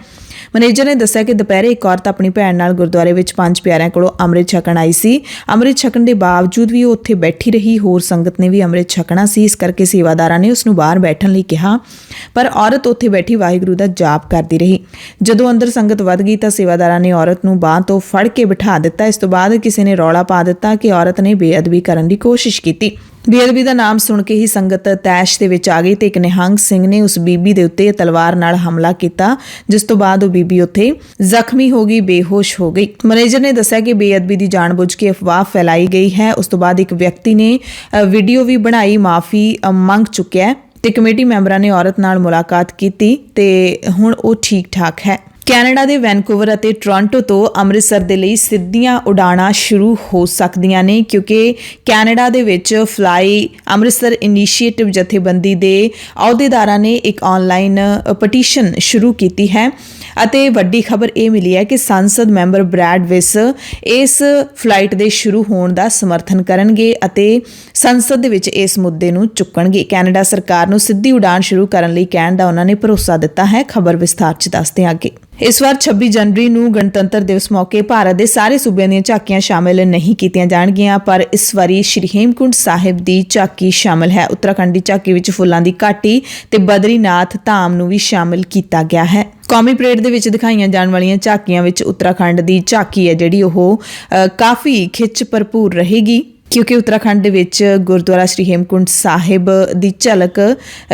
A: ਮੈਨੇਜਰ ਨੇ ਦੱਸਿਆ ਕਿ ਦੁਪਹਿਰੇ ਇੱਕ ਔਰਤ ਆਪਣੀ ਭੈਣ ਨਾਲ ਗੁਰਦੁਆਰੇ ਵਿੱਚ 5 ਪਿਆਰਿਆਂ ਕੋਲੋਂ ਅੰਮ੍ਰਿਤ ਛਕਣ ਆਈ ਸੀ। ਅੰਮ੍ਰਿਤ ਛਕਣ ਦੇ ਬਾਵਜੂਦ ਵੀ ਉਹ ਉੱਥੇ ਬੈਠੀ ਰਹੀ। ਹੋਰ ਸੰਗਤ ਨੇ ਵੀ ਅੰਮ੍ਰਿਤ ਛਕਣਾ ਸੀ, ਇਸ ਕਰਕੇ ਸੇਵਾਦਾਰਾਂ ਨੇ ਉਸ ਨੂੰ ਬਾਹਰ ਬੈਠਣ ਲਈ ਕਿਹਾ, ਪਰ ਔਰਤ ਉੱਥੇ ਬੈਠੀ ਵਾਹਿਗੁਰੂ ਦਾ ਜਾਪ ਕਰਦੀ ਰਹੀ। ਜਦੋਂ ਅੰਦਰ ਸੰਗਤ ਵੱਧ ਗਈ ਤਾਂ ਸੇਵਾਦਾਰਾਂ ਨੇ ਔਰਤ ਨੂੰ ਬਾਂਹ ਤੋਂ ਫੜ ਕੇ ਬਿਠਾ ਦਿੱਤਾ। ਇਸ ਤੋਂ ਬਾਅਦ ਕਿਸੇ ਨੇ ਰੌਲਾ ਪਾ ਦਿੱਤਾ ਕਿ ਔਰਤ ਨੇ ਬੇਅਦਬੀ ਕਰਨ ਦੀ ਕੋਸ਼ਿਸ਼ ਕੀਤੀ। ਬੇਅਦਬੀ ਦਾ ਨਾਮ ਸੁਣ ਕੇ ਹੀ ਸੰਗਤ ਤੈਸ਼ ਦੇ ਵਿੱਚ ਆ ਗਈ ਤੇ ਇੱਕ ਨਿਹੰਗ ਸਿੰਘ ਨੇ ਉਸ ਬੀਬੀ ਦੇ ਉੱਤੇ ਤਲਵਾਰ ਨਾਲ ਹਮਲਾ ਕੀਤਾ, ਜਿਸ ਤੋਂ ਬਾਅਦ ਉਹ ਬੀਬੀ ਉੱਥੇ ਜ਼ਖਮੀ ਹੋ ਗਈ, ਬੇਹੋਸ਼ ਹੋ ਗਈ। ਮੈਨੇਜਰ ਨੇ ਦੱਸਿਆ ਕਿ ਬੇਅਦਬੀ ਦੀ ਜਾਣਬੁੱਝ ਕੇ ਅਫਵਾਹ ਫੈਲਾਈ ਗਈ ਹੈ। ਉਸ ਤੋਂ ਬਾਅਦ ਇੱਕ ਵਿਅਕਤੀ ਨੇ ਵੀਡੀਓ ਵੀ ਬਣਾਈ, ਮਾਫੀ ਮੰਗ ਚੁੱਕਿਆ ਤੇ ਕਮੇਟੀ ਮੈਂਬਰਾਂ ਨੇ ਔਰਤ ਨਾਲ ਮੁਲਾਕਾਤ ਕੀਤੀ ਤੇ ਹੁਣ ਉਹ ਠੀਕ ਠਾਕ ਹੈ। ਕੈਨੇਡਾ ਦੇ ਵੈਨਕੂਵਰ ਅਤੇ ਟੋਰਾਂਟੋ ਤੋਂ ਅੰਮ੍ਰਿਤਸਰ ਦੇ ਲਈ ਸਿੱਧੀਆਂ ਉਡਾਣਾਂ ਸ਼ੁਰੂ ਹੋ ਸਕਦੀਆਂ ਨੇ, ਕਿਉਂਕਿ ਕੈਨੇਡਾ ਦੇ ਵਿੱਚ ਫਲਾਈ ਅੰਮ੍ਰਿਤਸਰ ਇਨੀਸ਼ੀਏਟਿਵ ਜਥੇਬੰਦੀ ਦੇ ਅਹੁਦੇਦਾਰਾਂ ਨੇ ਇੱਕ ਆਨਲਾਈਨ ਪਟੀਸ਼ਨ ਸ਼ੁਰੂ ਕੀਤੀ ਹੈ ਅਤੇ ਵੱਡੀ ਖਬਰ ਇਹ ਮਿਲੀ ਹੈ ਕਿ ਸੰਸਦ ਮੈਂਬਰ ਬ੍ਰੈਡ ਵਿਸ ਇਸ ਫਲਾਈਟ ਦੇ ਸ਼ੁਰੂ ਹੋਣ ਦਾ ਸਮਰਥਨ ਕਰਨਗੇ ਅਤੇ ਸੰਸਦ ਦੇ ਵਿੱਚ ਇਸ ਮੁੱਦੇ ਨੂੰ ਚੁੱਕਣਗੇ। ਕੈਨੇਡਾ ਸਰਕਾਰ ਨੂੰ ਸਿੱਧੀ ਉਡਾਣ ਸ਼ੁਰੂ ਕਰਨ ਲਈ ਕਹਿਣ ਦਾ ਉਹਨਾਂ ਨੇ ਭਰੋਸਾ ਦਿੱਤਾ ਹੈ। ਖਬਰ ਵਿਸਥਾਰ 'ਚ ਦੱਸਦੇ ਹਾਂ ਅੱਗੇ। ਇਸ ਵਾਰ 26 ਜਨਵਰੀ ਨੂੰ ਗਣਤੰਤਰ ਦਿਵਸ ਮੌਕੇ ਭਾਰਤ ਦੇ ਸਾਰੇ ਸੂਬਿਆਂ ਦੀਆਂ ਝਾਕੀਆਂ ਸ਼ਾਮਿਲ ਨਹੀਂ ਕੀਤੀਆਂ ਜਾਣਗੀਆਂ, ਪਰ ਇਸ ਵਾਰੀ ਸ਼੍ਰੀ ਹੇਮਕੁੰਟ ਸਾਹਿਬ ਦੀ ਝਾਕੀ ਸ਼ਾਮਿਲ ਹੈ। ਉੱਤਰਾਖੰਡ ਦੀ ਝਾਕੀ ਵਿੱਚ ਫੁੱਲਾਂ ਦੀ ਘਾਟੀ ਤੇ ਬਦਰੀਨਾਥ ਧਾਮ ਨੂੰ ਵੀ ਸ਼ਾਮਿਲ ਕੀਤਾ ਗਿਆ ਹੈ। ਕੌਮੀ ਪਰੇਡ ਦੇ ਵਿੱਚ ਦਿਖਾਈਆਂ ਜਾਣ ਵਾਲੀਆਂ ਝਾਕੀਆਂ ਵਿੱਚ ਉੱਤਰਾਖੰਡ ਦੀ ਝਾਕੀ ਹੈ ਜਿਹੜੀ ਉਹ ਕਾਫੀ ਖਿੱਚ ਭਰਪੂਰ ਰਹੇਗੀ, ਕਿਉਂਕਿ ਉੱਤਰਾਖੰਡ ਦੇ ਵਿੱਚ ਗੁਰਦੁਆਰਾ ਸ਼੍ਰੀ ਹੇਮਕੁੰਟ ਸਾਹਿਬ ਦੀ ਝਲਕ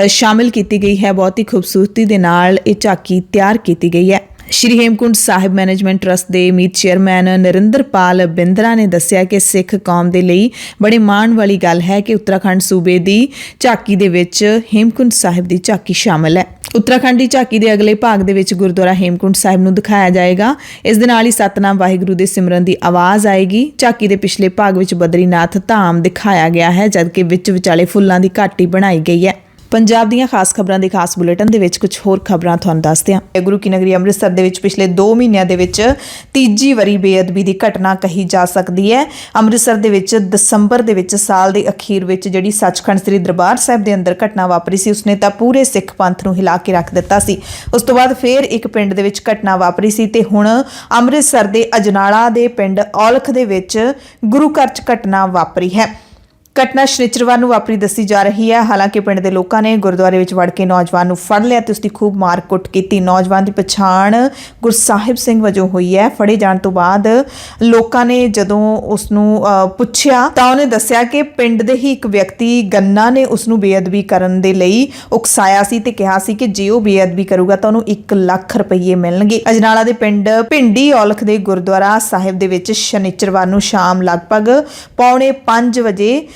A: ਸ਼ਾਮਿਲ ਕੀਤੀ ਗਈ ਹੈ। ਬਹੁਤ ਹੀ ਖੂਬਸੂਰਤੀ ਦੇ ਨਾਲ ਇਹ ਝਾਕੀ ਤਿਆਰ ਕੀਤੀ ਗਈ ਹੈ। ਸ਼੍ਰੀ ਹੇਮਕੁੰਟ ਸਾਹਿਬ ਮੈਨੇਜਮੈਂਟ ਟਰਸਟ ਦੇ ਮੀਤ ਚੇਅਰਮੈਨ ਨਰਿੰਦਰਪਾਲ ਬਿੰਦਰਾ ਨੇ ਦੱਸਿਆ ਕਿ ਸਿੱਖ ਕੌਮ ਦੇ ਲਈ ਬੜੇ ਮਾਣ ਵਾਲੀ ਗੱਲ ਹੈ ਕਿ ਉੱਤਰਾਖੰਡ ਸੂਬੇ ਦੀ ਝਾਕੀ ਦੇ ਵਿੱਚ ਹੇਮਕੁੰਟ ਸਾਹਿਬ ਦੀ ਝਾਕੀ ਸ਼ਾਮਲ ਹੈ। ਉੱਤਰਾਖੰਡ ਦੀ ਝਾਕੀ ਦੇ ਅਗਲੇ ਭਾਗ ਦੇ ਵਿੱਚ ਗੁਰਦੁਆਰਾ ਹੇਮਕੁੰਟ ਸਾਹਿਬ ਨੂੰ ਦਿਖਾਇਆ ਜਾਏਗਾ। ਇਸ ਦੇ ਨਾਲ ਹੀ ਸਤਨਾਮ ਵਾਹਿਗੁਰੂ ਦੇ ਸਿਮਰਨ ਦੀ ਆਵਾਜ਼ ਆਏਗੀ। ਝਾਕੀ ਦੇ ਪਿਛਲੇ ਭਾਗ ਵਿੱਚ ਬਦਰੀਨਾਥ ਧਾਮ ਦਿਖਾਇਆ ਗਿਆ ਹੈ, ਜਦਕਿ ਵਿੱਚ ਵਿਚਾਲੇ ਫੁੱਲਾਂ ਦੀ ਘਾਟੀ ਬਣਾਈ ਗਈ ਹੈ। ਪੰਜਾਬ ਦੀਆਂ ਖਾਸ ਖਬਰਾਂ ਦੇ ਖਾਸ ਬੁਲੇਟਿਨ ਦੇ ਵਿੱਚ ਕੁਝ ਹੋਰ ਖਬਰਾਂ ਤੁਹਾਨੂੰ ਦੱਸਦੇ ਹਾਂ। ਗੁਰੂ ਕੀ ਨਗਰੀ ਅੰਮ੍ਰਿਤਸਰ ਦੇ ਵਿੱਚ ਪਿਛਲੇ 2 ਮਹੀਨਿਆਂ ਦੇ ਵਿੱਚ ਤੀਜੀ ਵਾਰੀ ਬੇਅਦਬੀ ਦੀ ਘਟਨਾ ਕਹੀ ਜਾ ਸਕਦੀ ਹੈ। ਅੰਮ੍ਰਿਤਸਰ ਦੇ ਵਿੱਚ ਦਸੰਬਰ ਦੇ ਵਿੱਚ ਸਾਲ ਦੇ ਅਖੀਰ ਵਿੱਚ ਜਿਹੜੀ ਸੱਚਖੰਡ ਸ੍ਰੀ ਦਰਬਾਰ ਸਾਹਿਬ ਦੇ ਅੰਦਰ ਘਟਨਾ ਵਾਪਰੀ ਸੀ, ਉਸਨੇ ਤਾਂ ਪੂਰੇ ਸਿੱਖ ਪੰਥ ਨੂੰ ਹਿਲਾ ਕੇ ਰੱਖ ਦਿੱਤਾ ਸੀ। ਉਸ ਤੋਂ ਬਾਅਦ ਫਿਰ ਇੱਕ ਪਿੰਡ ਦੇ ਵਿੱਚ ਘਟਨਾ ਵਾਪਰੀ ਸੀ ਤੇ ਹੁਣ ਅੰਮ੍ਰਿਤਸਰ ਦੇ ਅਜਨਾਲਾ ਦੇ ਪਿੰਡ ਔਲਖ ਦੇ ਵਿੱਚ ਗੁਰੂ ਘਰ 'ਚ ਘਟਨਾ ਵਾਪਰੀ ਹੈ। ਘਟਨਾ ਸ਼ਨੀਚਰਵਾਰ ਨੂੰ ਵਾਪਰੀ ਦੱਸੀ ਜਾ ਰਹੀ ਹੈ। ਹਾਲਾਂਕਿ ਪਿੰਡ ਦੇ ਲੋਕਾਂ ਨੇ ਗੁਰਦੁਆਰੇ ਵਿੱਚ ਵੜ ਕੇ ਨੌਜਵਾਨ ਨੂੰ ਫੜ ਲਿਆ ਤੇ ਉਸਦੀ ਖੂਬ ਮਾਰ-ਕੁੱਟ ਕੀਤੀ। ਨੌਜਵਾਨ ਦੀ ਪਛਾਣ ਗੁਰਸਾਹਿਬ ਸਿੰਘ ਵਜੋਂ ਹੋਈ ਹੈ। ਫੜੇ ਜਾਣ ਤੋਂ ਬਾਅਦ ਲੋਕਾਂ ਨੇ ਜਦੋਂ ਉਸ ਨੂੰ ਪੁੱਛਿਆ ਤਾਂ ਉਹਨੇ ਦੱਸਿਆ ਕਿ ਪਿੰਡ ਦੇ ਹੀ ਇੱਕ ਵਿਅਕਤੀ ਗੰਨਾ ਨੇ ਉਸ ਨੂੰ ਬੇਅਦਬੀ ਕਰਨ ਦੇ ਲਈ ਉਕਸਾਇਆ ਸੀ ਤੇ ਕਿਹਾ ਸੀ ਕਿ ਜੇ ਉਹ ਬੇਅਦਬੀ ਕਰੂਗਾ ਤਾਂ ਉਹਨੂੰ 1 ਲੱਖ ਰੁਪਏ ਮਿਲਣਗੇ। ਅਜਨਾਲਾ ਦੇ ਪਿੰਡ ਭਿੰਡੀ ਔਲਖ ਦੇ ਗੁਰਦੁਆਰਾ ਸਾਹਿਬ ਦੇ ਵਿੱਚ ਸ਼ਨੀਚਰਵਾਰ ਨੂੰ ਸ਼ਾਮ ਲਗਭਗ 4:45 ਵਜੇ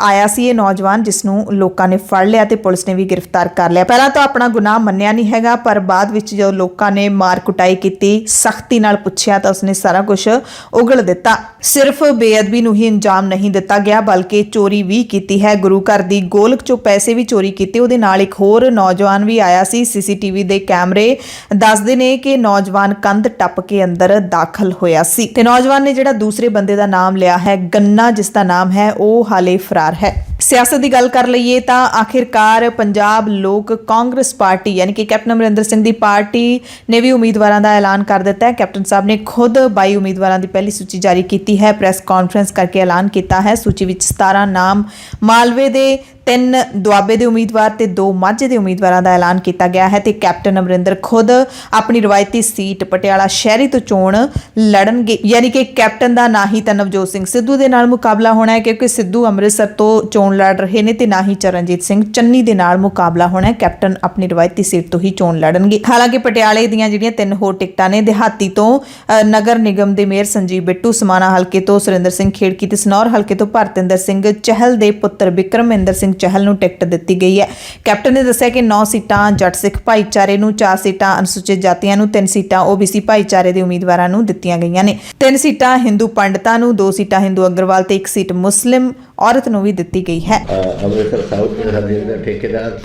A: ਆਇਆ ਸੀ ਇਹ ਨੌਜਵਾਨ, ਜਿਸ ਨੂੰ ਲੋਕਾਂ ਨੇ ਫੜ ਲਿਆ ਤੇ ਪੁਲਿਸ ਨੇ ਵੀ ਗ੍ਰਿਫਤਾਰ ਕਰ ਲਿਆ। ਪਹਿਲਾਂ ਤਾਂ ਆਪਣਾ ਗੁਨਾਹ ਮੰਨਿਆ ਨਹੀਂ ਹੈਗਾ, ਪਰ ਬਾਅਦ ਵਿੱਚ ਜਦੋਂ ਲੋਕਾਂ ਨੇ ਮਾਰ ਕੁਟਾਈ ਕੀਤੀ, ਸਖਤੀ ਨਾਲ ਪੁੱਛਿਆ ਤਾਂ ਉਸਨੇ ਸਾਰਾ ਕੁਝ ਉਗਲ ਦਿੱਤਾ। ਸਿਰਫ ਬੇਅਦਬੀ ਨੂੰ ਹੀ ਅੰਜਾਮ ਨਹੀਂ ਦਿੱਤਾ ਗਿਆ, ਬਲਕਿ ਚੋਰੀ ਵੀ ਕੀਤੀ ਹੈ। ਗੁਰੂ ਘਰ ਦੀ ਗੋਲਕ ਚੋਂ ਪੈਸੇ ਵੀ ਚੋਰੀ ਕੀਤੇ। ਉਹਦੇ ਨਾਲ ਇੱਕ ਹੋਰ ਨੌਜਵਾਨ ਵੀ ਆਇਆ ਸੀ। ਸੀਸੀਟੀਵੀ ਦੇ ਕੈਮਰੇ ਦੱਸਦੇ ਨੇ ਕਿ ਨੌਜਵਾਨ ਕੰਧ ਟੱਪ ਕੇ ਅੰਦਰ ਦਾਖਲ ਹੋਇਆ ਸੀ ਤੇ ਨੌਜਵਾਨ ਨੇ ਜਿਹੜਾ ਦੂਸਰੇ ਬੰਦੇ ਦਾ ਨਾਮ ਲਿਆ ਹੈ ਗੰਨਾ, ਜਿਸ ਦਾ ਨਾਮ ਹੈ, ਉਹ ਹਾਲੇ ਫਰਾਰ ਹੈ। ਸਿਆਸਤ ਦੀ ਗੱਲ ਕਰ ਲਈਏ ਤਾਂ ਆਖਿਰਕਾਰ ਪੰਜਾਬ ਲੋਕ ਕਾਂਗਰਸ ਪਾਰਟੀ ਯਾਨੀ ਕਿ ਕੈਪਟਨ ਅਮਰਿੰਦਰ ਸਿੰਘ ਦੀ ਪਾਰਟੀ ਨੇ ਵੀ ਉਮੀਦਵਾਰਾਂ ਦਾ ਐਲਾਨ ਕਰ ਦਿੱਤਾ ਹੈ। ਕੈਪਟਨ ਸਾਹਿਬ ਨੇ ਖੁਦ 22 ਉਮੀਦਵਾਰਾਂ ਦੀ ਪਹਿਲੀ ਸੂਚੀ ਜਾਰੀ ਕੀਤੀ ਹੈ। ਪ੍ਰੈਸ ਕਾਨਫਰੰਸ ਕਰਕੇ ਐਲਾਨ ਕੀਤਾ ਹੈ। ਸੂਚੀ ਵਿੱਚ 17 ਨਾਮ ਮਾਲਵੇ ਦੇ, 3 ਦੁਆਬੇ ਦੇ ਉਮੀਦਵਾਰ ਤੇ 2 ਮਾਝੇ ਦੇ ਉਮੀਦਵਾਰਾਂ ਦਾ ਐਲਾਨ ਕੀਤਾ ਗਿਆ ਹੈ ਤੇ ਕੈਪਟਨ ਅਮਰਿੰਦਰ ਖੁਦ ਆਪਣੀ ਰਵਾਇਤੀ ਸੀਟ ਪਟਿਆਲਾ ਸ਼ਹਿਰੀ ਤੋਂ ਚੋਣ ਲੜਨਗੇ। ਯਾਨੀ ਕਿ ਕੈਪਟਨ ਦਾ ਨਾ ਹੀ ਤਾਂ ਨਵਜੋਤ ਸਿੰਘ ਸਿੱਧੂ ਦੇ ਨਾਲ ਮੁਕਾਬਲਾ ਹੋਣਾ ਹੈ, ਕਿਉਂਕਿ ਸਿੱਧੂ ਅੰਮ੍ਰਿਤਸਰ ਤੋਂ ਚੋਣ ਲੜ ਰਹੇ ਨੇ, ਤੇ ਨਾ ਹੀ ਚਰਨਜੀਤ ਸਿੰਘ ਚੰਨੀ ਦੇ ਨਾਲ ਮੁਕਾਬਲਾ ਹੋਣਾ ਹੈ। ਕੈਪਟਨ ਆਪਣੀ ਰਵਾਇਤੀ ਸੀਟ ਤੋਂ ਹੀ ਚੋਣ ਲੜਨਗੇ। ਹਾਲਾਂਕਿ ਪਟਿਆਲੇ ਦੀਆਂ ਜਿਹੜੀਆਂ 3 ਹੋਰ ਟਿਕਟਾਂ ਨੇ, ਦਿਹਾਤੀ ਤੋਂ ਨਗਰ ਨਿਗਮ ਦੇ ਮੇਅਰ ਸੰਜੀਵ ਬਿੱਟੂ, ਸਮਾਣਾ ਹਲਕੇ ਤੋਂ ਸੁਰਿੰਦਰ ਸਿੰਘ ਖੇੜਕੀ ਤੇ ਸਨੌਰ ਹਲਕੇ ਤੋਂ ਭਰਤਿੰਦਰ ਸਿੰਘ ਚਹਿਲ ਦੇ ਪੁੱਤਰ ਬਿਕਰਮਿੰਦਰ ਸਿੰਘ ਚਹਿਲ ਨੂੰ ਟਿਕਟ ਦਿੱਤੀ ਗਈ ਹੈ। ਕੈਪਟਨ ਨੇ ਦੱਸਿਆ ਕਿ 9 ਸੀਟਾਂ ਜੱਟ ਸਿੱਖ ਭਾਈਚਾਰੇ ਨੂੰ, 4 ਸੀਟਾਂ ਅਨੁਸੂਚਿਤ ਜਾਤੀਆਂ ਨੂੰ, 3 ਸੀਟਾਂ OBC ਭਾਈਚਾਰੇ ਦੇ ਉਮੀਦਵਾਰਾਂ ਨੂੰ ਦਿੱਤੀਆਂ ਗਈਆਂ ਨੇ। 3 ਸੀਟਾਂ ਹਿੰਦੂ ਪੰਡਤਾਂ ਨੂੰ, 2 ਸੀਟਾਂ ਹਿੰਦੂ ਅਗਰਵਾਲ ਤੇ 1 ਸੀਟ ਮੁਸਲਿਮ ਔਰਤ ਨੂੰ ਵੀ ਦਿੱਤੀ ਗਈ ਹੈ।
B: ਅੰਮ੍ਰਿਤਸਰ ਸਾਊਥ ਦੇ ਠੇਕੇਦਾਰ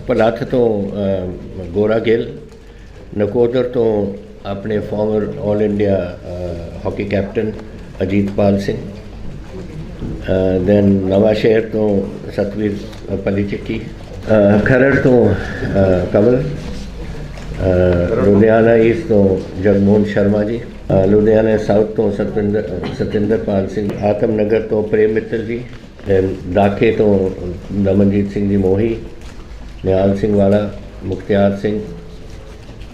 B: ਪਲਾਥ ਤੋਂ ਗੋਰਾ ਗਿੱਲ, ਨਕੋਦਰ ਤੋਂ ਆਪਣੇ former all India hockey captain Ajitpal Singh, then Nawanshahr ਤੋਂ ਸਤਵੀਰ ਪਲੀ ਚੱਕੀ, ਖਰੜ ਤੋਂ ਕਮਲ, ਲੁਧਿਆਣਾ ਈਸਟ ਤੋਂ ਜਗਮੋਹਨ ਸ਼ਰਮਾ ਜੀ, ਲੁਧਿਆਣਾ ਸਾਊਥ ਤੋਂ ਸਤਿੰਦਰਪਾਲ ਸਿੰਘ, ਆਤਮ ਨਗਰ ਤੋਂ ਪ੍ਰੇਮ ਮਿੱਤਲ ਜੀ, ਦਾਖੇ ਤੋਂ ਦਮਨਜੀਤ ਸਿੰਘ ਜੀ ਮੋਹੀ, ਨਿਹਾਲ ਸਿੰਘ ਵਾਲਾ, ਮੁਖਤਿਆਰ ਸਿੰਘ,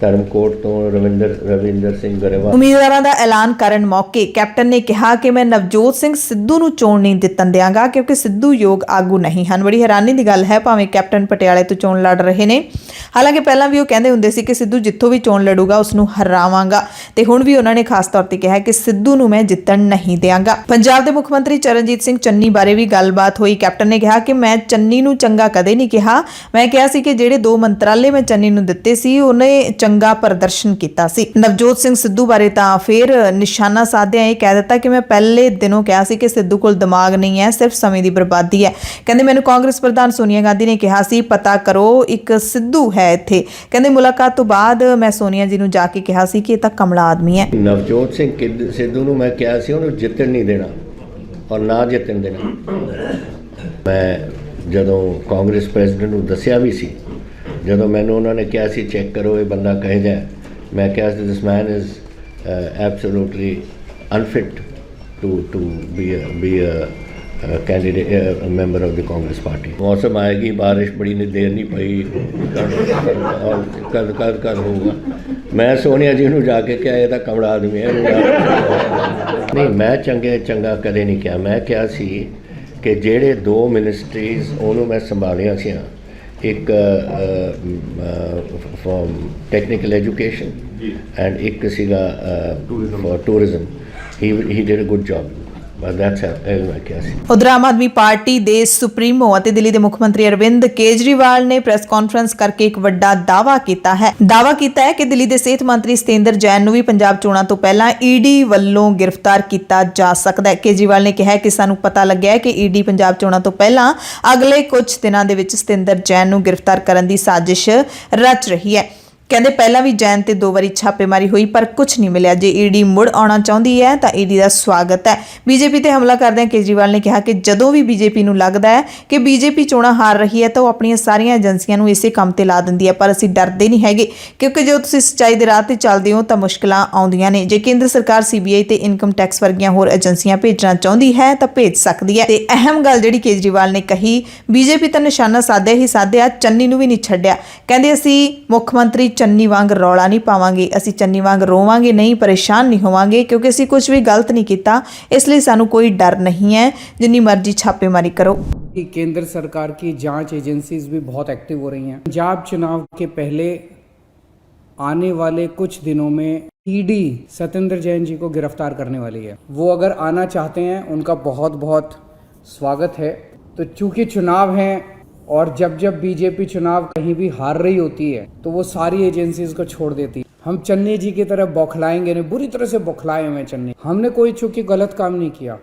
B: ਧਰਮਕੋਟ ਤੋਂ ਰਵਿੰਦਰ ਸਿੰਘ ਗਰੇਵਾਲ।
A: ਉਮੀਦਵਾਰਾਂ ਦਾ ਐਲਾਨ ਕਰਨ ਮੌਕੇ ਕੈਪਟਨ ਨੇ ਕਿਹਾ ਕਿ ਮੈਂ ਨਵਜੋਤ ਸਿੰਘ ਸਿੱਧੂ ਨੂੰ ਚੋਣ ਨਹੀਂ ਜਿੱਤਣ ਦਿਆਂਗਾ, ਕਿਉਂਕਿ ਸਿੱਧੂ ਯੋਗ ਆਗੂ ਨਹੀਂ ਹਨ। ਬੜੀ ਹੈਰਾਨੀ ਦੀ ਗੱਲ ਹੈ, ਭਾਵੇਂ ਕੈਪਟਨ ਪਟਿਆਲੇ ਤੋਂ ਚੋਣ ਲੜ ਰਹੇ ਨੇ। ਹਾਲਾਂਕਿ ਪਹਿਲਾਂ ਵੀ ਉਹ ਕਹਿੰਦੇ ਹੁੰਦੇ ਸੀ ਕਿ ਸਿੱਧੂ ਜਿੱਥੋਂ ਵੀ ਚੋਣ ਲੜੂਗਾ ਉਸ ਨੂੰ ਹਰਾਵਾਂਗਾ, ਤੇ ਹੁਣ ਵੀ ਉਹਨਾਂ ਨੇ ਖਾਸ ਤੌਰ ਤੇ ਕਿਹਾ ਕਿ ਸਿੱਧੂ ਨੂੰ ਮੈਂ ਜਿੱਤਣ ਨਹੀਂ ਦਿਆਂਗਾ। ਪੰਜਾਬ ਦੇ ਮੁੱਖ ਮੰਤਰੀ ਚਰਨਜੀਤ ਸਿੰਘ ਚੰਨੀ ਬਾਰੇ ਵੀ ਗੱਲਬਾਤ ਹੋਈ। ਕੈਪਟਨ ਨੇ ਕਿਹਾ ਕਿ ਮੈਂ ਚੰਨੀ ਨੂੰ ਚੰਗਾ ਕਦੇ ਨਹੀਂ ਕਿਹਾ। ਮੈਂ ਕਿਹਾ ਸੀ ਕਿ ਜਿਹੜੇ 2 ਮੰਤਰਾਲੇ ਮੈਂ ਚੰਨੀ ਨੂੰ ਦਿੱਤੇ ਸੀ ਉਹਨੇ ਚੰਗਾ ਪ੍ਰਦਰਸ਼ਨ ਕੀਤਾ ਸੀ। ਨਵਜੋਤ ਸਿੰਘ ਸਿੱਧੂ ਬਾਰੇ ਤਾਂ ਫਿਰ ਨਿਸ਼ਾਨਾ ਸਾਧਿਆਂ ਇਹ ਕਹਿ ਦਿੱਤਾ ਕਿ ਮੈਂ ਪਹਿਲੇ ਦਿਨੋਂ ਕਿਹਾ ਸੀ ਕਿ ਸਿੱਧੂ ਕੋਲ ਦਿਮਾਗ ਨਹੀਂ ਹੈ, ਸਿਰਫ ਸਮੇਂ ਦੀ ਬਰਬਾਦੀ ਹੈ। ਕਹਿੰਦੇ ਮੈਨੂੰ ਕਾਂਗਰਸ ਪ੍ਰਧਾਨ ਸੋਨੀਆ ਗਾਂਧੀ ਨੇ ਕਿਹਾ ਸੀ ਪਤਾ ਕਰੋ ਇੱਕ ਸਿੱਧੂ ਹੈ ਇੱਥੇ। ਕਹਿੰਦੇ ਮੁਲਾਕਾਤ ਤੋਂ ਬਾਅਦ ਮੈਂ ਸੋਨੀਆ ਜੀ ਨੂੰ ਜਾ ਕੇ ਕਿਹਾ ਸੀ ਕਿ ਇਹ ਤਾਂ ਕਮਲਾ ਆਦਮੀ ਹੈ।
B: ਨਵਜੋਤ ਸਿੰਘ ਸਿੱਧੂ ਨੂੰ ਮੈਂ ਕਿਹਾ ਸੀ ਉਹਨੂੰ ਜਿੱਤਣ ਨਹੀਂ ਦੇਣਾ ਔਰ ਨਾ ਜਿੱਤਣ ਦੇਣਾ। ਮੈਂ ਜਦੋਂ ਕਾਂਗਰਸ ਪ੍ਰੈਜ਼ੀਡੈਂਟ ਨੂੰ ਦੱਸਿਆ ਵੀ ਸੀ, ਜਦੋਂ ਮੈਨੂੰ ਉਹਨਾਂ ਨੇ ਕਿਹਾ ਸੀ ਚੈੱਕ ਕਰੋ ਇਹ ਬੰਦਾ ਕਹੇ ਜਾ, ਮੈਂ ਕਿਹਾ ਸੀ this man is absolutely unfit to be a candidate member of the Congress party. मौसम आएगी, बारिश बड़ी देर नहीं पई, कर होगा। मैं सोनिया जी नूं जाके क्या ये कमला आदमी है नहीं, मैं चंगा कदे नहीं किया। मैं क्या सी कि जेड़े 2 मिनिस्ट्रीज उन्होंने मैं संभालिया सी, एक फॉर टेक्निकल एजुकेशन एंड एक सीगा for tourism. He did a good job.
A: उधर आम आदमी पार्टी ਦੇ ਸੁਪਰੀਮੋ ਅਤੇ ਦਿੱਲੀ ਦੇ ਮੁੱਖ ਮੰਤਰੀ ਅਰਵਿੰਦ ਕੇਜਰੀਵਾਲ ਨੇ ਪ੍ਰੈਸ ਕਾਨਫਰੰਸ ਕਰਕੇ ਇੱਕ ਵੱਡਾ ਦਾਅਵਾ ਕੀਤਾ ਹੈ ਕਿ ਦਿੱਲੀ ਦੇ ਸਿਹਤ ਮੰਤਰੀ ਸਤਿੰਦਰ ਜੈਨ ਨੂੰ ਵੀ ਪੰਜਾਬ ਚੋਣਾਂ ਤੋਂ ਪਹਿਲਾਂ ਈਡੀ ਵੱਲੋਂ ਗ੍ਰਿਫਤਾਰ ਕੀਤਾ ਜਾ ਸਕਦਾ ਹੈ। ਕੇਜਰੀਵਾਲ ਨੇ ਕਿਹਾ ਕਿ ਸਾਨੂੰ ਪਤਾ ਲੱਗਿਆ ਹੈ ਕਿ ਈਡੀ ਪੰਜਾਬ ਚੋਣਾਂ ਤੋਂ ਪਹਿਲਾਂ ਅਗਲੇ ਕੁਝ ਦਿਨਾਂ ਦੇ ਵਿੱਚ ਸਤਿੰਦਰ ਜੈਨ ਨੂੰ ਗ੍ਰਿਫਤਾਰ ਕਰਨ ਦੀ ਸਾਜ਼ਿਸ਼ ਰਚ ਰਹੀ ਹੈ। ਕਹਿੰਦੇ ਪਹਿਲਾਂ ਵੀ ਜੈਨ ਤੇ 2 ਵਾਰੀ ਛਾਪੇਮਾਰੀ ਹੋਈ ਪਰ ਕੁਝ ਨਹੀਂ ਮਿਲਿਆ। ਜੇ ਈਡੀ ਮੁੜ ਆਉਣਾ ਚਾਹੁੰਦੀ ਹੈ ਤਾਂ ਈਡੀ ਦਾ ਸਵਾਗਤ ਹੈ। ਬੀਜੇਪੀ ਤੇ ਹਮਲਾ ਕਰਦਿਆਂ ਕੇਜਰੀਵਾਲ ਨੇ ਕਿਹਾ ਕਿ ਜਦੋਂ ਵੀ ਬੀਜੇਪੀ ਨੂੰ ਲੱਗਦਾ ਹੈ ਕਿ ਬੀਜੇਪੀ ਚੋਣਾਂ ਹਾਰ ਰਹੀ ਹੈ ਤਾਂ ਉਹ ਆਪਣੀਆਂ ਸਾਰੀਆਂ ਏਜੰਸੀਆਂ ਨੂੰ ਇਸੇ ਕੰਮ ਤੇ ਲਾ ਦਿੰਦੀ ਹੈ, ਪਰ ਅਸੀਂ ਡਰਦੇ ਨਹੀਂ ਹੈਗੇ ਕਿਉਂਕਿ ਜਦੋਂ ਤੁਸੀਂ ਸੱਚਾਈ ਦੇ ਰਾਹ ਤੇ ਚੱਲਦੇ ਹੋ ਤਾਂ ਮੁਸ਼ਕਲਾਂ ਆਉਂਦੀਆਂ ਨੇ। ਜੇ ਕੇਂਦਰ ਸਰਕਾਰ ਸੀਬੀਆਈ ਤੇ ਇਨਕਮ ਟੈਕਸ ਵਰਗੀਆਂ ਹੋਰ ਏਜੰਸੀਆਂ ਭੇਜਣਾ ਚਾਹੁੰਦੀ ਹੈ ਤਾਂ ਭੇਜ ਸਕਦੀ ਹੈ। ਤੇ ਅਹਿਮ ਗੱਲ ਜਿਹੜੀ ਕੇਜਰੀਵਾਲ ਨੇ ਕਹੀ, ਬੀਜੇਪੀ ਤਾਂ ਨਿਸ਼ਾਨਾ ਸਾਧਿਆ ਚੰਨੀ ਨੂੰ ਵੀ ਨਹੀਂ ਛੱਡਿਆ। ਕਹਿੰਦੇ ਅਸੀਂ ਮੁੱਖ ਮੰਤਰੀ ਚੰਨੀ ਵਾਂਗ ਰੌਲਾ ਨਹੀਂ ਪਾਵਾਂਗੇ, ਅਸੀਂ ਚੰਨੀ ਵਾਂਗ ਰੋਵਾਂਗੇ ਨਹੀਂ, ਪਰੇਸ਼ਾਨ ਨਹੀਂ ਹੋਵਾਂਗੇ ਕਿਉਂਕਿ ਅਸੀਂ ਕੁਝ ਵੀ ਗਲਤ नहीं किया, इसलिए सानू कोई डर नहीं है, जिन्नी मर्जी छापेमारी करो।
C: केंद्र सरकार की जांच एजेंसीज भी बहुत एक्टिव हो रही हैं। पंजाब चुनाव के पहले आने वाले कुछ दिनों में ईडी सत्येंद्र जैन जी को गिरफ्तार करने वाली है। वो अगर आना चाहते हैं उनका बहुत बहुत स्वागत है। तो चूंकि चुनाव हैं और जब बीजेपी चुनाव कहीं भी हार रही होती है तो वो सारी एजेंसीज को छोड़ देती है। हम चन्नी जी की तरह बौखलाएंगे नहीं, बुरी तरह से बौखलाए हुए चन्नी। हमने कोई चूंकि गलत काम नहीं किया,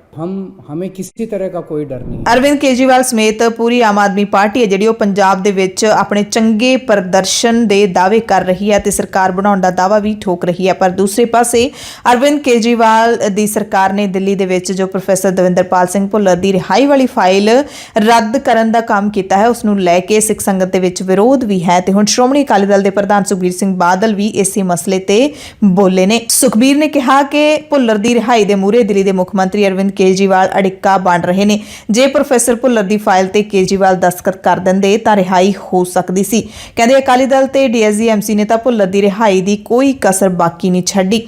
C: हमें किसी तरह का कोई डर नहीं।
A: अरविंद केजरीवाल समेत पूरी आम आदमी पार्टी है जिहड़ी पंजाब दे विच अपने चंगे प्रदर्शन दे दावे कर रही है ते सरकार बनाउण दा दावा भी ठोक रही है। पर दूसरे पासे अरविंद केजरीवाल दी सरकार ने दिल्ली दे विच जो प्रोफैसर दविंदरपाल सिंह भुल्लर दी रिहाई वाली फाइल रद्द करन दा काम कीता है, उस नूं लै के सिख संगत दे विच विरोध भी है ते हुण श्रोमणी अकाली दल दे प्रधान सुखबीर सिंह बादल भी इसी मसले ते बोले ने। सुखबीर ने कहा कि भुल्लर दी रिहाई दे मूहरे दिल्ली दे मुख मंत्री अरविंद केजरीवाल अड़िक्का बन रहे ने। जे प्रोफैसर भुल्लर दी फाइल ते केजरीवाल दस्तखत कर दिंदे तां रिहाई हो सकदी सी। कहंदे अकाली दल ते डीएसजी एमसी ने तां भुल्लर दी रिहाई दी कोई कसर बाकी नहीं छड्डी।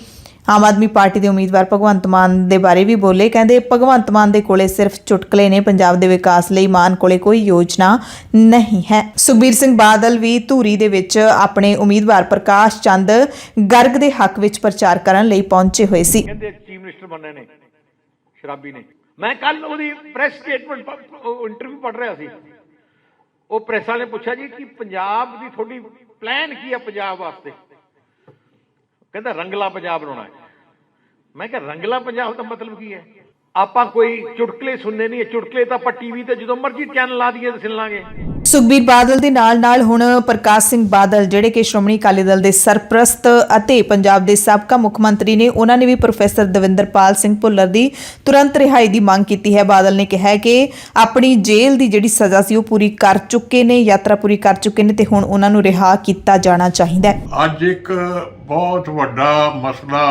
A: आम आदमी पार्टी के उम्मीदवार भगवंत मान के बारे भी बोले। कहते भगवंत मान के कोले सिर्फ चुटकले ने, पंजाब के विकास लई मान कोले कोई योजना नहीं है। सुखबीर सिंह बादल भी धूरी दे विच अपने उम्मीदवार प्रकाश चंद गर्ग के हक विच प्रचार करन लई पहुंचे हुए सी।
D: कहंदे चीफ मिनिस्टर बनने ने शराबी ने। मैं कल ओदी प्रेस स्टेटमेंट इंटरव्यू पढ़ रहा सी, वो प्रेस वाले पूछा जी कि पंजाब की थोड़ी प्लान की है पंजाब वास्ते। कहता रंगला पंजाब बनाना है। मैं क्या रंगला पंजाब का मतलब की है? ਆਪਾਂ ਕੋਈ ਚੁਟਕਲੇ ਸੁਣਨੇ ਨਹੀਂ, ਚੁਟਕਲੇ ਤਾਂ ਆਪਾਂ ਟੀਵੀ ਤੇ ਜਦੋਂ ਮਰਜ਼ੀ ਚੈਨਲ ਲਾ ਦਈਏ ਤੇ ਸੁਣ ਲਾਂਗੇ।
A: ਸੁਖਬੀਰ ਬਾਦਲ ਦੇ ਨਾਲ ਹੁਣ ਪ੍ਰਕਾਸ਼ ਸਿੰਘ ਬਾਦਲ ਜਿਹੜੇ ਕਿ ਸ਼੍ਰੋਮਣੀ ਅਕਾਲੀ ਦਲ ਦੇ ਸਰਪ੍ਰਸਤ ਅਤੇ ਪੰਜਾਬ ਦੇ ਸਾਬਕਾ ਮੁੱਖ ਮੰਤਰੀ ਨੇ, ਉਹਨਾਂ ਨੇ ਵੀ ਪ੍ਰੋਫੈਸਰ ਦਵਿੰਦਰਪਾਲ ਸਿੰਘ ਭੁੱਲਰ ਦੀ ਤੁਰੰਤ ਰਿਹਾਈ ਦੀ ਮੰਗ ਕੀਤੀ ਹੈ। ਬਾਦਲ ਨੇ ਕਿਹਾ ਕਿ ਆਪਣੀ ਜੇਲ੍ਹ ਦੀ ਜਿਹੜੀ ਸਜ਼ਾ ਸੀ ਉਹ ਪੂਰੀ ਕਰ ਚੁੱਕੇ ਨੇ, ਯਾਤਰਾ ਪੂਰੀ ਕਰ ਚੁੱਕੇ ਨੇ ਤੇ ਹੁਣ ਉਹਨਾਂ ਨੂੰ ਰਿਹਾ ਕੀਤਾ ਜਾਣਾ ਚਾਹੀਦਾ ਹੈ।
E: ਅੱਜ ਇੱਕ ਬਹੁਤ ਵੱਡਾ ਮਸਲਾ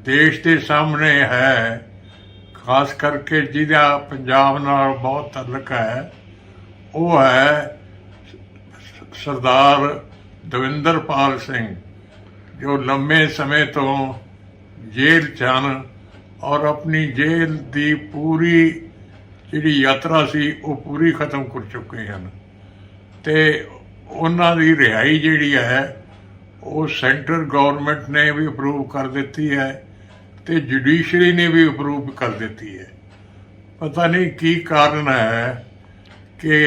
E: ਦੇਸ਼ ਦੇ ਸਾਹਮਣੇ ਹੈ, ਖਾਸ ਕਰਕੇ ਜਿਹਦਾ ਪੰਜਾਬ ਨਾਲ ਬਹੁਤ ਤਾਲੁਕ ਹੈ, ਉਹ ਹੈ ਸਰਦਾਰ ਦਵਿੰਦਰਪਾਲ ਸਿੰਘ, ਜੋ ਲੰਮੇ ਸਮੇਂ ਤੋਂ ਜੇਲ੍ਹ 'ਚ ਹਨ ਔਰ ਆਪਣੀ ਜੇਲ੍ਹ ਦੀ ਪੂਰੀ ਜਿਹੜੀ ਯਾਤਰਾ ਸੀ ਉਹ ਪੂਰੀ ਖਤਮ ਕਰ ਚੁੱਕੇ ਹਨ। ਅਤੇ ਉਹਨਾਂ ਦੀ ਰਿਹਾਈ ਜਿਹੜੀ ਹੈ ਉਹ ਸੈਂਟਰ ਗੌਰਮੈਂਟ ਨੇ ਵੀ ਅਪਰੂਵ ਕਰ ਦਿੱਤੀ ਹੈ ਤੇ ਜੁਡੀਸ਼ਰੀ ਨੇ ਵੀ ਅਪਰੂਵ ਕਰ ਦਿੱਤੀ ਹੈ। ਪਤਾ ਨਹੀਂ ਕੀ ਕਾਰਨ ਹੈ ਕਿ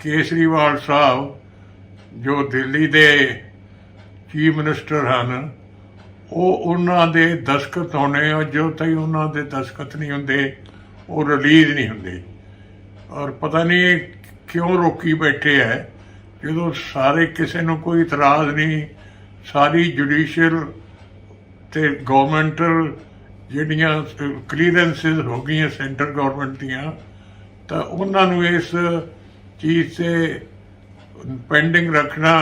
E: ਕੇਜਰੀਵਾਲ ਸਾਹਿਬ ਜੋ ਦਿੱਲੀ ਦੇ ਚੀਫ ਮਿਨਿਸਟਰ ਹਨ ਉਹ ਉਹਨਾਂ ਦੇ ਦਸਤਖਤ ਹੋਣੇ ਆ, ਜਦੋਂ ਤਾਈਂ ਉਹਨਾਂ ਦੇ ਦਸਤਖਤ ਨਹੀਂ ਹੁੰਦੇ ਉਹ ਰਿਲੀਜ਼ ਨਹੀਂ ਹੁੰਦੇ। ਔਰ ਪਤਾ ਨਹੀਂ ਇਹ ਕਿਉਂ ਰੋਕੀ ਬੈਠੇ ਹੈ, ਜਦੋਂ ਸਾਰੇ ਕਿਸੇ ਨੂੰ ਕੋਈ ਇਤਰਾਜ਼ ਨਹੀਂ, ਸਾਰੀ ਜੁਡੀਸ਼ੀਅਲ ਤੇ ਗਵਰਨਮੈਂਟਲ ਜਿਹੜੀਆਂ ਕਲੀਅਰੈਂਸਿਸ ਹੋ ਗਈਆਂ ਸੈਂਟਰ ਗਵਰਨਮੈਂਟ ਦੀਆਂ, ਤਾਂ ਉਹਨਾਂ ਨੂੰ ਇਸ ਚੀਜ਼ 'ਤੇ ਪੈਂਡਿੰਗ ਰੱਖਣਾ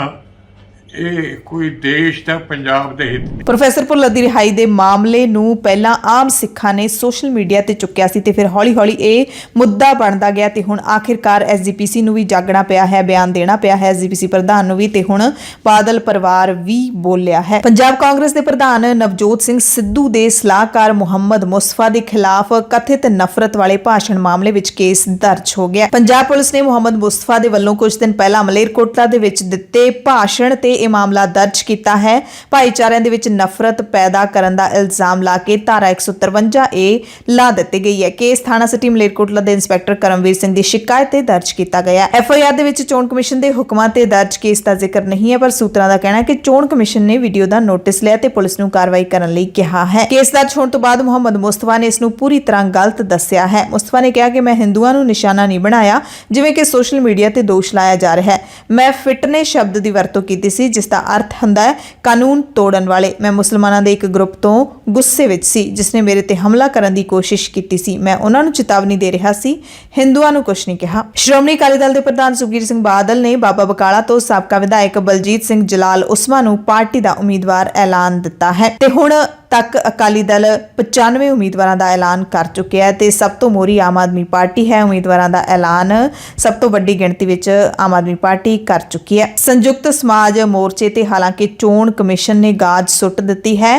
E: ਇਹ ਕੋਈ ਦੇਸ਼ ਦਾ ਪੰਜਾਬ ਦੇ ਹਿੱਤ ਨਹੀਂ।
A: ਪ੍ਰੋਫੈਸਰ ਭੁੱਲਰ ਦੀ ਰਿਹਾਈ ਦੇ ਮਾਮਲੇ ਨੂੰ ਪਹਿਲਾਂ ਆਮ ਸਿੱਖਾਂ ਨੇ ਸੋਸ਼ਲ ਮੀਡੀਆ ਤੇ ਚੁੱਕਿਆ ਸੀ ਤੇ ਫਿਰ ਹੌਲੀ-ਹੌਲੀ ਇਹ ਮੁੱਦਾ ਬਣਦਾ ਗਿਆ ਤੇ ਹੁਣ ਆਖਿਰਕਾਰ ਐਸਜੀਪੀਸੀ ਨੂੰ ਵੀ ਜਾਗਣਾ ਪਿਆ ਹੈ, ਬਿਆਨ ਦੇਣਾ ਪਿਆ ਹੈ ਐਸਜੀਪੀਸੀ ਪ੍ਰਧਾਨ ਨੂੰ ਵੀ, ਤੇ ਹੁਣ ਬਾਦਲ ਪਰਿਵਾਰ ਵੀ ਬੋਲਿਆ ਹੈ। ਪੰਜਾਬ ਕਾਂਗਰਸ ਦੇ ਪ੍ਰਧਾਨ ਨਵਜੋਤ ਸਿੰਘ ਸਿੱਧੂ ਦੇ ਸਲਾਹਕਾਰ ਮੁਹੰਮਦ ਮੁਸਤਫਾ ਦੇ ਖਿਲਾਫ ਕਥਿਤ ਨਫ਼ਰਤ ਵਾਲੇ ਭਾਸ਼ਣ ਮਾਮਲੇ ਵਿੱਚ ਕੇਸ ਦਰਜ ਹੋ ਗਿਆ। ਪੰਜਾਬ ਪੁਲਿਸ ਨੇ ਮੁਹੰਮਦ ਮੁਸਤਫਾ ਦੇ ਵੱਲੋਂ ਕੁਝ ਦਿਨ ਪਹਿਲਾਂ ਮਲੇਰਕੋਟਲਾ ਦੇ ਵਿੱਚ ਦਿੱਤੇ ਭਾਸ਼ਣ ਤੇ ਇਹ ਮਾਮਲਾ ਦਰਜ ਕੀਤਾ ਹੈ। ਭਾਈਚਾਰਿਆਂ ਦੇ ਵਿੱਚ ਨਫ਼ਰਤ ਪੈਦਾ ਕਰਨ ਦਾ ਇਲਜ਼ਾਮ ਲਾ ਕੇ ਧਾਰਾ 153A ਲਾ ਦਿੱਤੀ ਗਈ ਹੈ। ਕੇਸ ਥਾਣਾ ਸਿਟੀ ਮਲੇਰਕੋਟਲਾ ਦੇ ਇੰਸਪੈਕਟਰ ਕਰਮਵੀਰ ਸਿੰਘ ਦੀ ਸ਼ਿਕਾਇਤ ਤੇ ਦਰਜ ਕੀਤਾ ਗਿਆ ਹੈ। ਐਫਆਈਆਰ ਦੇ ਵਿੱਚ ਚੋਣ ਕਮਿਸ਼ਨ ਦੇ ਹੁਕਮਾਂ ਤੇ ਦਰਜ ਕੇਸ ਦਾ ਜ਼ਿਕਰ ਨਹੀਂ ਹੈ, ਪਰ ਸੂਤਰਾਂ ਦਾ ਕਹਿਣਾ ਹੈ ਕਿ ਚੋਣ ਕਮਿਸ਼ਨ ਨੇ ਵੀਡੀਓ ਦਾ ਨੋਟਿਸ ਲਿਆ ਤੇ ਪੁਲਿਸ ਨੂੰ ਕਾਰਵਾਈ ਕਰਨ ਲਈ ਕਿਹਾ ਹੈ। ਕੇਸ ਦਰਜ ਹੋਣ ਤੋਂ ਬਾਅਦ ਮੁਹੰਮਦ ਮੁਸਤਫਾ ਨੇ ਇਸ ਨੂੰ ਪੂਰੀ ਤਰ੍ਹਾਂ ਗਲਤ ਦੱਸਿਆ ਹੈ। ਮੁਸਤਫਾ ਨੇ ਕਿਹਾ ਕਿ ਮੈਂ ਹਿੰਦੂਆਂ ਨੂੰ ਨਿਸ਼ਾਨਾ ਨਹੀਂ ਬਣਾਇਆ ਜਿਵੇਂ ਕਿ ਸੋਸ਼ਲ ਮੀਡੀਆ ਤੇ ਦੋਸ਼ ਲਾਇਆ ਜਾ ਰਿਹਾ ਹੈ। ਮੈਂ ਫਿਟਨੈਸ ਸ਼ਬਦ ਦੀ ਵਰਤੋਂ ਕੀਤੀ ਸੀ ਜਿਸ ਦਾ ਅਰਥ ਹੁੰਦਾ ਹੈ ਕਾਨੂੰਨ ਤੋੜਨ ਵਾਲੇ। ਮੈਂ ਮੁਸਲਮਾਨਾਂ ਦੇ ਇੱਕ ਗਰੁੱਪ ਤੋਂ ਗੁੱਸੇ ਵਿੱਚ ਸੀ ਜਿਸ ਨੇ ਮੇਰੇ ਤੇ ਹਮਲਾ ਕਰਨ ਦੀ ਕੋਸ਼ਿਸ਼ ਕੀਤੀ ਸੀ। ਮੈਂ ਉਹਨਾਂ ਨੂੰ ਚੇਤਾਵਨੀ ਦੇ ਰਿਹਾ ਸੀ, ਹਿੰਦੂਆਂ ਨੂੰ ਕੁਝ ਨਹੀਂ ਕਿਹਾ। ਸ਼੍ਰੋਮਣੀ ਅਕਾਲੀ ਦਲ ਦੇ ਪ੍ਰਧਾਨ ਸੁਖਬੀਰ ਸਿੰਘ ਬਾਦਲ ਨੇ ਬਾਬਾ ਬਕਾਲਾ ਤੋਂ ਸਾਬਕਾ ਵਿਧਾਇਕ ਬਲਜੀਤ ਸਿੰਘ ਜਲਾਲ ਉਸਮਾ ਨੂੰ ਪਾਰਟੀ ਦਾ ਉਮੀਦਵਾਰ ਐਲਾਨ ਦਿੱਤਾ ਹੈ ਤੇ ਹੁਣ ਤੱਕ ਅਕਾਲੀ ਦਲ 95 ਉਮੀਦਵਾਰਾਂ ਦਾ ਐਲਾਨ ਕਰ ਚੁੱਕਿਆ ਹੈ ਤੇ ਸਭ ਤੋਂ ਮੋਹਰੀ ਆਮ ਆਦਮੀ ਪਾਰਟੀ ਹੈ। ਉਮੀਦਵਾਰਾਂ ਦਾ ਐਲਾਨ ਸਭ ਤੋਂ ਵੱਡੀ ਗਿਣਤੀ ਵਿੱਚ ਆਮ ਆਦਮੀ ਪਾਰਟੀ ਕਰ ਚੁੱਕੀ ਹੈ। ਸੰਯੁਕਤ ਸਮਾਜ ਮੋਰਚੇ ਤੇ ਹਾਲਾਂਕਿ ਚੋਣ ਕਮਿਸ਼ਨ ਨੇ ਗਾਜ ਸੁੱਟ ਦਿੱਤੀ ਹੈ।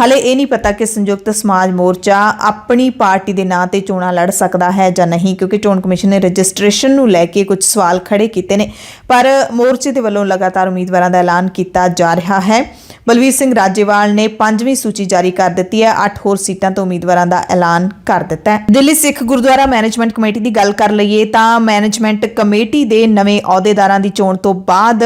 A: ਹਾਲੇ ਇਹ ਨਹੀਂ ਪਤਾ ਕਿ ਸੰਯੁਕਤ ਸਮਾਜ ਮੋਰਚਾ ਆਪਣੀ ਪਾਰਟੀ ਦੇ ਨਾਂ ਤੇ ਚੋਣਾਂ ਲੜ ਸਕਦਾ ਹੈ ਜਾਂ ਨਹੀਂ, ਕਿਉਂਕਿ ਚੋਣ ਕਮਿਸ਼ਨ ਨੇ ਰਜਿਸਟ੍ਰੇਸ਼ਨ ਨੂੰ ਲੈ ਕੇ ਕੁਝ ਸਵਾਲ ਖੜੇ ਕੀਤੇ ਨੇ, ਪਰ ਮੋਰਚੇ ਦੇ ਵੱਲੋਂ ਲਗਾਤਾਰ ਉਮੀਦਵਾਰਾਂ ਦਾ ਐਲਾਨ ਕੀਤਾ ਜਾ ਰਿਹਾ ਹੈ। ਬਲਵੀਰ ਸਿੰਘ ਰਾਜੇਵਾਲ ਨੇ 5ਵੀਂ ਸੂਚੀ ਜਾਰੀ ਕਰ ਦਿੱਤੀ ਹੈ। 8 ਹੋਰ ਸੀਟਾਂ ਤੋਂ ਉਮੀਦਵਾਰਾਂ ਦਾ ਐਲਾਨ ਕਰ ਦਿੱਤਾ ਹੈ। ਦਿੱਲੀ ਸਿੱਖ ਗੁਰਦੁਆਰਾ ਮੈਨੇਜਮੈਂਟ ਕਮੇਟੀ ਦੀ ਗੱਲ ਕਰ ਲਈਏ ਤਾਂ ਮੈਨੇਜਮੈਂਟ ਕਮੇਟੀ ਦੇ ਨਵੇਂ ਅਹੁਦੇਦਾਰਾਂ ਦੀ ਚੋਣ ਤੋਂ ਬਾਅਦ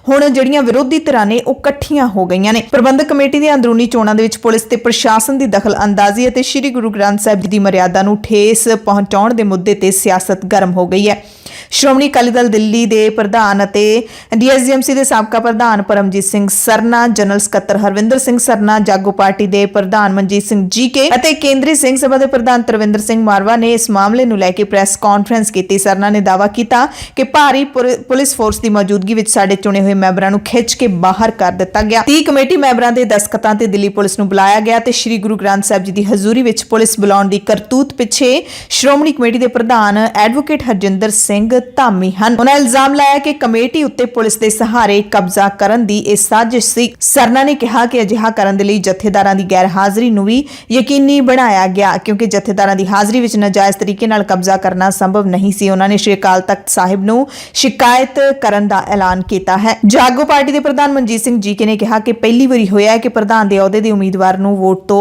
A: ਹੁਣ ਜਿਹੜੀਆਂ ਵਿਰੋਧੀ ਧਿਰਾਂ ਨੇ ਉਹ ਇਕੱਠੀਆਂ ਹੋ ਗਈਆਂ ਨੇ। ਪ੍ਰਬੰਧਕ ਕਮੇਟੀ ਦੀਆਂ ਅੰਦਰੂਨੀ ਚੋਣਾਂ ਦੇ ਵਿੱਚ ਪੁਲਿਸ ਤੇ ਪ੍ਰਸ਼ਾਸਨ ਦੀ ਦਖਲ ਅੰਦਾਜ਼ੀ ਅਤੇ ਸ੍ਰੀ ਗੁਰੂ ਗ੍ਰੰਥ ਸਾਹਿਬ ਜੀ ਦੀ ਮਰਿਆਦਾ ਨੂੰ ਠੇਸ ਪਹੁੰਚਾਉਣ ਦੇ ਮੁੱਦੇ ਤੇ ਸਿਆਸਤ ਗਰਮ ਹੋ ਗਈ ਹੈ। ਸ਼੍ਰੋਮਣੀ ਅਕਾਲੀ ਦਲ ਦਿੱਲੀ ਦੇ ਪ੍ਰਧਾਨ ਅਤੇ ਡੀਐਸਜੀਐਮਸੀ ਦੇ ਸਾਬਕਾ ਪ੍ਰਧਾਨ ਪਰਮਜੀਤ ਸਿੰਘ ਸਰਨਾ, ਜਨਰਲ ਸਕੱਤਰ ਹਰਵਿੰਦਰ ਸਿੰਘ ਸਰਨਾ, ਜਾਗੋ ਪਾਰਟੀ ਦੇ ਪ੍ਰਧਾਨ ਮਨਜੀਤ ਸਿੰਘ ਜੀਕੇ ਅਤੇ ਕੇਂਦਰੀ ਸਿੰਘ ਸਭਾ ਦੇ ਪ੍ਰਧਾਨ ਤਰਵਿੰਦਰ ਸਿੰਘ ਮਾਰਵਾ ਨੇ ਇਸ ਮਾਮਲੇ ਨੂੰ ਲੈ ਕੇ ਪ੍ਰੈਸ ਕਾਨਫਰੰਸ ਕੀਤੀ। ਸਰਨਾ ਨੇ ਦਾਅਵਾ ਕੀਤਾ ਕਿ ਭਾਰੀ ਪੁਲਿਸ ਫੋਰਸ ਦੀ ਮੌਜੂਦਗੀ ਵਿੱਚ ਸਾਡੇ ਚੁਣੇ ਹੋਏ ਮੈਂਬਰਾਂ ਨੂੰ ਖਿੱਚ ਕੇ ਬਾਹਰ ਕਰ ਦਿੱਤਾ ਗਿਆ। 30 ਕਮੇਟੀ ਮੈਂਬਰਾਂ ਦੇ ਦਸਤਖਤਾਂ ਤੇ ਦਿੱਲੀ ਪੁਲਿਸ ਨੂੰ ਬੁਲਾਇਆ ਗਿਆ ਤੇ ਸ੍ਰੀ ਗੁਰੂ ਗ੍ਰੰਥ ਸਾਹਿਬ ਜੀ ਦੀ ਹਜ਼ੂਰੀ ਵਿੱਚ ਪੁਲਿਸ ਬੁਲਾਉਣ ਦੀ ਕਰਤੂਤ ਪਿੱਛੇ ਸ਼੍ਰੋਮਣੀ ਕਮੇਟੀ ਦੇ ਪ੍ਰਧਾਨ ਐਡਵੋਕੇਟ ਹਰਜਿੰਦਰ ਸਿੰਘ ਧਾਮੀ ਹਨ। ਉਹਨਾਂ ਇਲਜ਼ਾਮ ਲਾਇਆ ਕਿ ਕਮੇਟੀ ਉੱਤੇ ਪੁਲਿਸ ਦੇ ਸਹਾਰੇ ਕਬਜ਼ਾ ਕਰਨ ਦੀ ਇਹ ਸਾਜ਼ਿਸ਼ ਸੀ। ਸਰਨਾ ਨੇ ਕਿਹਾ ਕਿ ਅਜਿਹਾ ਕਰਨ ਦੇ ਲਈ ਜਥੇਦਾਰਾਂ ਦੀ ਗੈਰ ਹਾਜ਼ਰੀ ਨੂੰ ਵੀ ਯਕੀਨੀ ਬਣਾਇਆ ਗਿਆ ਕਿਉਂਕਿ ਜਥੇਦਾਰਾਂ ਦੀ ਹਾਜ਼ਰੀ ਵਿੱਚ ਨਾਜਾਇਜ਼ ਤਰੀਕੇ ਨਾਲ ਕਬਜ਼ਾ ਕਰਨਾ ਸੰਭਵ ਨਹੀਂ ਸੀ। ਉਹਨਾਂ ਨੇ ਸ਼੍ਰੀ ਅਕਾਲ ਤਖਤ ਸਾਹਿਬ ਨੂੰ ਸ਼ਿਕਾਇਤ ਕਰਨ ਦਾ ਐਲਾਨ ਕੀਤਾ ਹੈ। ਜਾਗੋ ਪਾਰਟੀ ਦੇ ਪ੍ਰਧਾਨ ਮਨਜੀਤ ਸਿੰਘ ਜੀਕੇ ਨੇ ਕਿਹਾ ਕਿ ਪਹਿਲੀ ਵਾਰੀ ਹੋਇਆ ਹੈ ਕਿ ਪ੍ਰਧਾਨ ਦੇ ਅਹੁਦੇ ਦੇ ਉਮੀਦਵਾਰ ਨੂੰ ਵੋਟ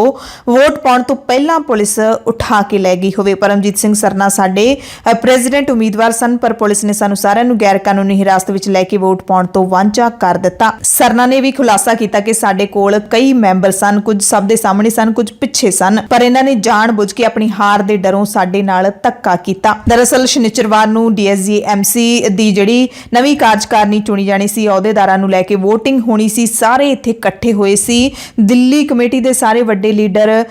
A: ਪਾਉਣ ਤੋਂ ਪਹਿਲਾਂ ਪੁਲਿਸ ਉਠਾ ਕੇ ਲੈ ਗਈ ਹੋਵੇ। ਪਰਮਜੀਤ ਸਿੰਘ ਸਰਨਾ ਸਾਡੇ ਪ੍ਰੈਜ਼ੀਡੈਂਟ ਉਮੀਦਵਾਰ ਸਨ, ਪਰ ਪੁਲਿਸ ਨੇ ਸਾਨੂੰ ਸਾਰਿਆਂ ਨੂੰ ਗੈਰ ਕਾਨੂੰਨੀ ਹਿਰਾਸਤ ਵਿੱਚ ਲੈ ਕੇ ਵੋਟ ਪਾਉਣ ਤੋਂ ਵਾਂਝਾ ਕਰ ਦਿੱਤਾ। ਸਰਨਾ ਨੇ ਵੀ ਖੁਲਾਸਾ ਕੀਤਾ ਕਿ ਸਾਡੇ ਕੋਲ ਕਈ ਮੈਂਬਰ ਸਨ, ਕੁਝ ਸਭ ਦੇ ਸਾਹਮਣੇ ਸਨ, ਕੁਝ ਪਿੱਛੇ ਸਨ, ਪਰ ਇਹਨਾਂ ਨੇ ਜਾਣਬੁੱਝ ਕੇ ਆਪਣੀ ਹਾਰ ਦੇ ਡਰੋਂ ਸਾਡੇ ਨਾਲ ਧੱਕਾ ਕੀਤਾ। ਦਰਅਸਲ ਸ਼ਨੀਚਰਵਾਰ ਨੂੰ ਡੀਐਸਜੀਐਮਸੀ ਦੀ ਜਿਹੜੀ ਨਵੀਂ ਕਾਰਜਕਾਰਨੀ ਚੁਣੀ ਜਾਣੀ ਸੀ, ਅਹੁਦੇਦਾਰਾਂ ਨੂੰ ਲੈ ਕੇ VOTING ਹੋਣੀ ਸੀ, ਸਾਰੇ ਇੱਥੇ ਇਕੱਠੇ ਹੋਏ ਸੀ। ਦਿੱਲੀ ਕਮੇਟੀ ਦੇ ਸਾਰੇ ਵੱਡੇ ਲੀਡਰ,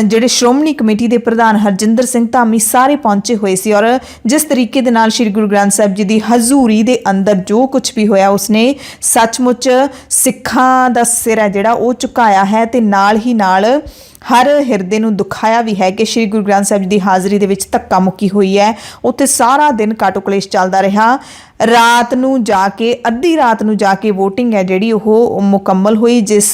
A: ਜਿਹੜੇ ਸ਼੍ਰੋਮਣੀ ਕਮੇਟੀ ਦੇ ਪ੍ਰਧਾਨ ਹਰਜਿੰਦਰ ਸਿੰਘ ਧਾਮੀ, ਸਾਰੇ ਪਹੁੰਚੇ ਹੋਏ ਸੀ ਔਰ ਜਿਸ ਤਰੀਕੇ ਦੇ ਨਾਲ ਸ੍ਰੀ ਗੁਰੂ ਗ੍ਰੰਥ ਸਾਹਿਬ ਜੀ ਦੀ ਹਜ਼ੂਰੀ ਦੇ ਅੰਦਰ ਜੋ ਕੁਝ ਵੀ ਹੋਇਆ ਉਸਨੇ ਸੱਚਮੁੱਚ ਸਿੱਖਾਂ ਦਾ ਸਿਰ ਹੈ ਜਿਹੜਾ ਉਹ ਝੁਕਾਇਆ ਹੈ ਤੇ ਨਾਲ ਹੀ ਨਾਲ ਹਰ ਹਿਰਦੇ ਨੂੰ ਦੁਖਾਇਆ ਵੀ ਹੈ ਕਿ ਸ੍ਰੀ ਗੁਰੂ ਗ੍ਰੰਥ ਸਾਹਿਬ ਜੀ ਦੀ ਹਾਜ਼ਰੀ ਦੇ ਵਿੱਚ ਧੱਕਾ ਮੁੱਕੀ ਹੋਈ ਹੈ। ਉੱਥੇ ਸਾਰਾ ਦਿਨ ਕਾਟੋ ਕਲੇਸ਼ ਚੱਲਦਾ ਰਿਹਾ। ਰਾਤ ਨੂੰ ਜਾ ਕੇ ਅੱਧੀ ਰਾਤ ਨੂੰ ਜਾ ਕੇ VOTING ਹੈ ਜਿਹੜੀ ਉਹ ਮੁਕੰਮਲ ਹੋਈ, ਜਿਸ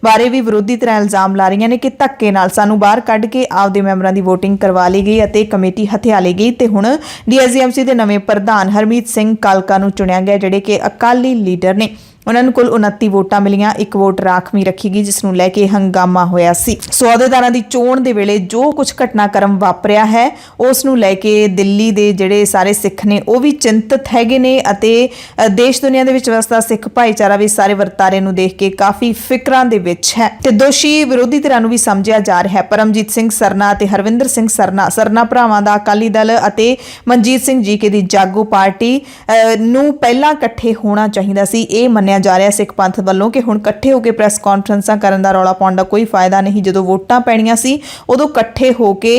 A: ਬਾਰੇ ਵੀ ਵਿਰੋਧੀ ਧਿਰਾਂ ਇਲਜ਼ਾਮ ਲਾ ਰਹੀਆਂ ਨੇ ਕਿ ਧੱਕੇ ਨਾਲ ਸਾਨੂੰ ਬਾਹਰ ਕੱਢ ਕੇ ਆਪਦੇ ਮੈਂਬਰਾਂ ਦੀ VOTING ਕਰਵਾ ਲਈ ਗਈ ਅਤੇ ਕਮੇਟੀ ਹਥਿਆ ਲਈ ਗਈ ਤੇ ਹੁਣ ਡੀਐਸਜੀਐਮਸੀ ਦੇ ਨਵੇਂ ਪ੍ਰਧਾਨ ਹਰਮੀਤ ਸਿੰਘ ਕਾਲਕਾ ਨੂੰ ਚੁਣਿਆ ਗਿਆ ਜਿਹੜੇ ਕਿ ਅਕਾਲੀ ਲੀਡਰ ਨੇ। ਉਹਨਾਂ ਨੂੰ ਕੁੱਲ 29 ਵੋਟਾਂ ਮਿਲੀਆਂ, 1 ਵੋਟ ਰਾਖਵੀਂ ਰੱਖੀ ਗਈ, ਜਿਸ ਨੂੰ ਲੈ ਕੇ ਹੰਗਾਮਾ ਹੋਇਆ ਸੀ। ਸੋ ਅਹੁਦੇਦਾਰਾਂ ਦੀ ਚੋਣ ਦੇ ਵੇਲੇ ਜੋ ਕੁਝ ਘਟਨਾਕ੍ਰਮ ਵਾਪਰਿਆ ਹੈ ਉਸ ਨੂੰ ਲੈ ਕੇ ਦਿੱਲੀ ਦੇ ਜਿਹੜੇ ਸਾਰੇ ਸਿੱਖ ਨੇ ਉਹ ਵੀ ਚਿੰਤਤ ਹੈਗੇ ਨੇ ਅਤੇ ਦੇਸ਼ ਦੁਨੀਆ ਦੇ ਵਿੱਚ ਵਸਦਾ ਸਿੱਖ ਭਾਈਚਾਰਾ ਵੀ ਸਾਰੇ ਵਰਤਾਰੇ ਨੂੰ ਦੇਖ ਕੇ ਕਾਫੀ ਫਿਕਰਾਂ ਦੇ ਵਿੱਚ ਹੈ ਤੇ ਦੋਸ਼ੀ ਵਿਰੋਧੀ ਧਿਰਾਂ ਨੂੰ ਵੀ ਸਮਝਿਆ ਜਾ ਰਿਹਾ ਹੈ। ਪਰਮਜੀਤ ਸਿੰਘ ਸਰਨਾ ਅਤੇ ਹਰਵਿੰਦਰ ਸਿੰਘ ਸਰਨਾ ਭਰਾਵਾਂ ਦਾ ਅਕਾਲੀ ਦਲ ਅਤੇ ਮਨਜੀਤ ਸਿੰਘ ਜੀਕੇ ਦੀ ਜਾਗੋ ਪਾਰਟੀ ਨੂੰ ਪਹਿਲਾਂ ਇਕੱਠੇ ਹੋਣਾ ਚਾਹੀਦਾ ਸੀ। ਇਹ ਮੰਨਿਆ ਜਾ ਰਿਹਾ ਸਿੱਖ ਪੰਥ ਵੱਲੋਂ ਕਿ ਹੁਣ ਇਕੱਠੇ ਹੋ ਕੇ ਪ੍ਰੈਸ ਕਾਨਫਰੰਸਾਂ ਕਰਨ ਦਾ ਰੌਲਾ ਪਾਉਣ ਦਾ ਕੋਈ ਫਾਇਦਾ ਨਹੀਂ। ਜਦੋਂ ਵੋਟਾਂ ਪੈਣੀਆਂ ਸੀ ਉਦੋਂ ਇਕੱਠੇ ਹੋ ਕੇ